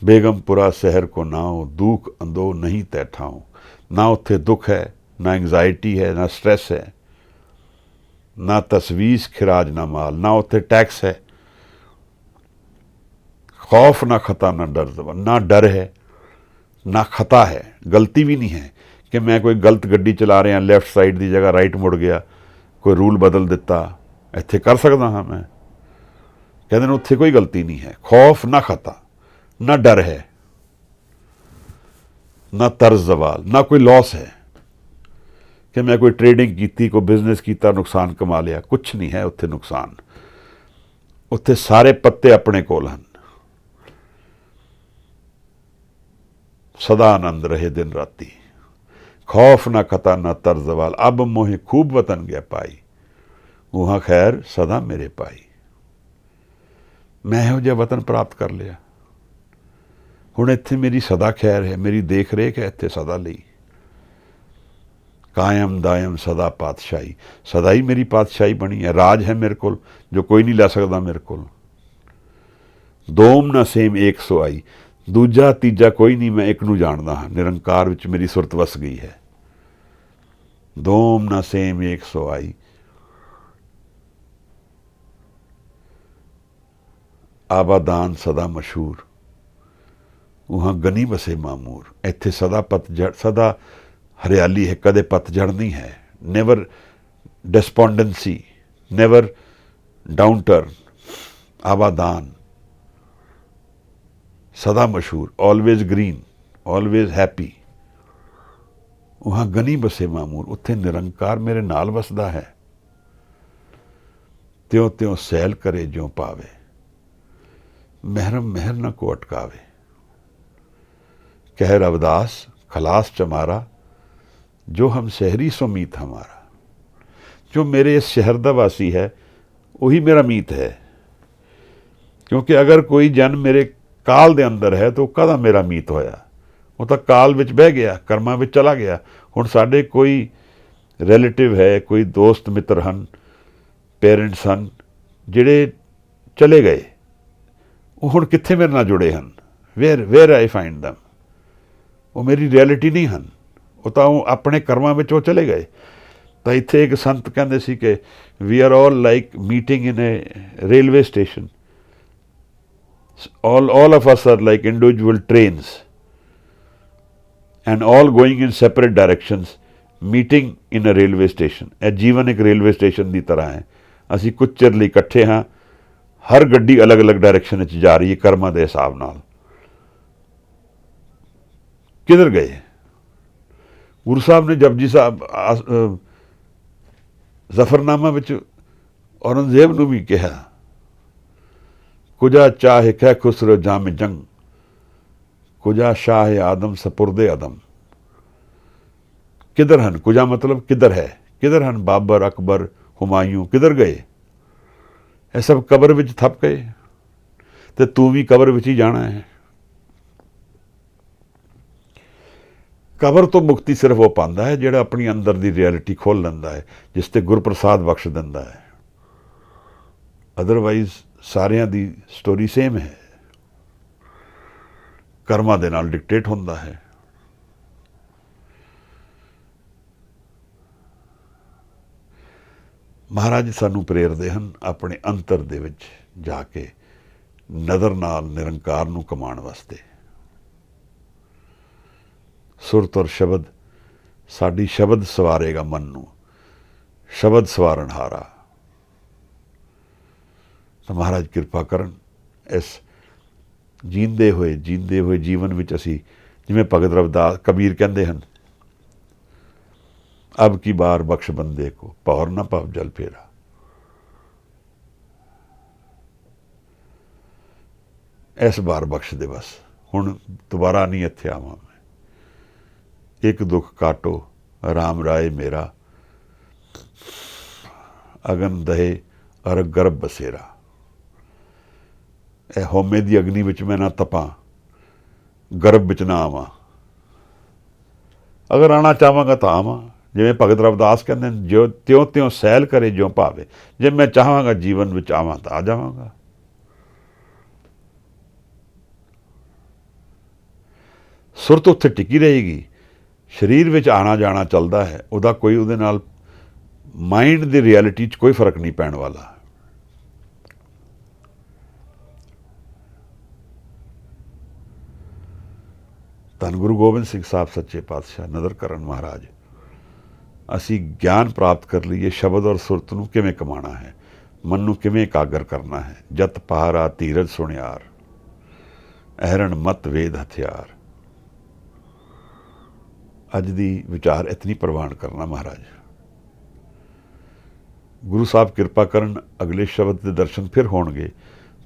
ਬੇਗਮਪੁਰਾ ਸ਼ਹਿਰ ਕੋ ਨਾਉ, ਦੁੱਖ ਅੰਦੋ ਨਹੀਂ ਤੈ ਠਾਉ। ਨਾ ਉੱਥੇ ਦੁੱਖ ਹੈ, ਨਾ ਐਂਗਜ਼ਾਇਟੀ ਹੈ, ਨਾ ਸਟ੍ਰੈਸ ਹੈ, ਨਾ ਤਸਵੀਸ ਖਿਰਾਜ ਨਾ ਮਾਲ। ਨਾ ਉੱਥੇ ਟੈਕਸ ਹੈ, खौफ ना खता ना डर, ना डर है ना खता है। गलती भी नहीं है कि मैं कोई गलत गड्डी चला रहा लैफ्ट साइड की जगह राइट मुड़ गया, कोई रूल बदल दिता, इत्थे कर सकता हाँ मैं। कहते हैं उत्थे कोई गलती नहीं है। खौफ ना खता, ना डर है, ना तर्ज जवाल, ना कोई लॉस है कि मैं कोई ट्रेडिंग की, कोई बिजनेस किया, नुकसान कमा लिया, कुछ नहीं है उत्थे नुकसान। उत्थे सारे पत्ते अपने कोल हैं, सदा आनंद रहे दिन राती। खौफ ना खता ना तर्जवाल, अब मोहे खूब वतन गया पाई, वहाँ खैर सदा मेरे पाई। मैं ਇਹੋ ਜਿਹਾ वतन प्राप्त कर लिया, ਹੁਣ ਇੱਥੇ ਮੇਰੀ सदा खैर है, मेरी देख रेख है ਇੱਥੇ सदा ਲਈ। कायम दायम सदा पातशाही, सदा ही मेरी पातशाही बनी है। राज है मेरे को जो कोई नहीं ला सकता मेरे को। दोम ना सेम एक सो आई, दूजा तीजा कोई नहीं, मैं एक नूं जानदा हाँ। निरंकार विच मेरी सुरत वस गई है। दोम ना सेम एक सो आई, आबादान सदा मशहूर, वहाँ गनी बसे मामूर। इत्थे सदा पतझड़, सदा हरियाली है, कदे पतझड़ नहीं है। Never despondency, never down turn. आबादान सदा मशहूर, ऑलवेज ग्रीन, ऑलवेज हैप्पी। वहाँ गनी बसे मामूर, उत्थे निरंकार मेरे नाल वसदा है। त्यों त्यों सैल करे ज्यों पावे, महरम महर न को अटकावे। कह रविदास खलास चमारा, जो हम शहरी सो मीत हमारा। जो मेरे इस शहर दा वासी है वही मेरा मीत है, क्योंकि अगर कोई जन मेरे काल दे अंदर है तो कदा मेरा मीत होया। वो तो काल विच बह गया, कर्मां विच चला गया। हुण साडे कोई रिलेटिव है, कोई दोस्त मित्र हन, पेरेंट्स हन जिहड़े चले गए, वो हुण कित्थे मेरे नाल जुड़े हन। Where I find them. वो मेरी रियलिटी नहीं हन, वो तो अपने कर्मां विच वो चले गए। तो इत्थे एक संत कहंदे सी कि we are all like meeting in a railway station. all of us are like individual trains and all going in separate directions, meeting in a railway station। ਇਹ ਜੀਵਨ ਇੱਕ ਰੇਲਵੇ ਸਟੇਸ਼ਨ ਦੀ ਤਰ੍ਹਾਂ ਹੈ। ਅਸੀਂ ਕੁਝ ਚਿਰ ਲਈ ਇਕੱਠੇ ਹਾਂ, ਹਰ ਗੱਡੀ ਅਲੱਗ-ਅਲੱਗ ਡਾਇਰੈਕਸ਼ਨ ਵਿੱਚ ਜਾ ਰਹੀ ਹੈ ਕਰਮਾਂ ਦੇ ਹਿਸਾਬ ਨਾਲ। ਕਿਧਰ ਗਏ? ਗੁਰੂ ਸਾਹਿਬ ਨੇ ਜਪਜੀ ਸਾਹਿਬ ਜ਼ਫਰਨਾਮਾ ਵਿੱਚ ਔਰੰਗਜ਼ੇਬ ਨੂੰ ਵੀ ਕਿਹਾ, कुजा चाहे कै खुसरो जाम जंग, कुजा शाह आदम सपुरदे अदम। किधर हन? कुजा मतलब किधर है, किधर हन बाबर अकबर हुमायूं, किधर गए? ये सब कबर विच थप गए, तो तू भी कबर विच ही जाना है। कबर तो मुक्ति सिर्फ वो पांदा है जिहड़ा अपनी अंदर दी रियलिटी खोल लैंदा है, जिस ते गुरप्रसाद बख्श दिंदा है। अदरवाइज सारियां दी स्टोरी सेम है, कर्मा दे नाल डिक्टेट होंदा है। महाराज सानू प्रेरदे हन अपने अंतर दे विच जाके नज़र नाल निरंकार नू कमाण वास्ते। सुरत और शब्द, साडी शब्द सवारेगा मन नू, शब्द सवारणहारा। तो महाराज किरपा करन इस जींदे हुए जीवन विच असी जिवें भगत रविदास कबीर कहंदे हन, अब की बार बख्श बंदे को पौर न पव जल फेरा। इस बार बख्श दे, बस हुण दोबारा नहीं इत्थे आवां मैं। एक दुख काटो राम राय मेरा, अगन दहे अर गर्भ बसेरा। ए होमे दी अग्नि विच मैं ना तपां, गर्भ विच ना आवां। अगर आना चाहांगा तो आवां, जिवें भगत रविदास कहते हैं, जो त्यों त्यों सैल करे ज्यों भावे। जे मैं चाहांगा जीवन विच आवां तो आ जावांगा। सुरत उत्थे टिकी रहेगी, शरीर विच आना जाना चलदा है, उहदा कोई उहदे नाल माइंड दी रियलिटी च कोई फर्क नहीं पैण वाला। धन गुरु गोबिंद सिंह साहब सच्चे पातशाह नदर करन महाराज, असी ज्ञान प्राप्त कर लईए शब्द और सुरत नूं किवें कमाना है, मन नूं किवें एकागर करना है। जत पहारा धीरज सुनियार, अहरण मत वेद हथियार। अज दी विचार इतनी प्रवान करना महाराज। गुरु साहब किरपा करन, अगले शब्द के दर्शन फिर होणगे।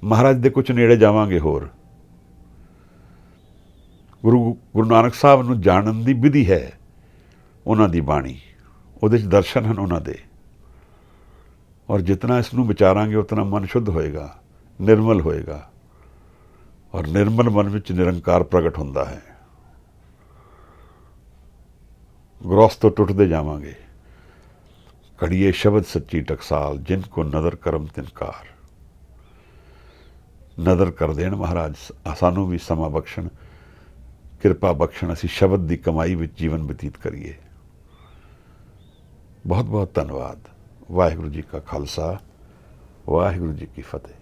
महाराज दे कुछ नेड़े जावांगे होर। गुरु नानक साहब नूं जानन दी विधि है, उन्हां दी बाणी, उहदे च दर्शन हैं उन्हां दे। और जितना इसनूं विचारांगे उतना मन शुद्ध होएगा, निर्मल होएगा, और निर्मल मन विच निरंकार प्रगट हुंदा है। ग्रोस तो टुटदे जावांगे। कड़िए शब्द सच्ची टकसाल, जिनको नदर करम तिनकार। नदर कर देण महाराज, सानू भी समा बख्शण, किरपा बख्शण, असी शब्द की कमाई विच जीवन बतीत करिए। बहुत बहुत धन्यवाद। वाहिगुरू जी का खालसा, वाहिगुरू जी की फतेह।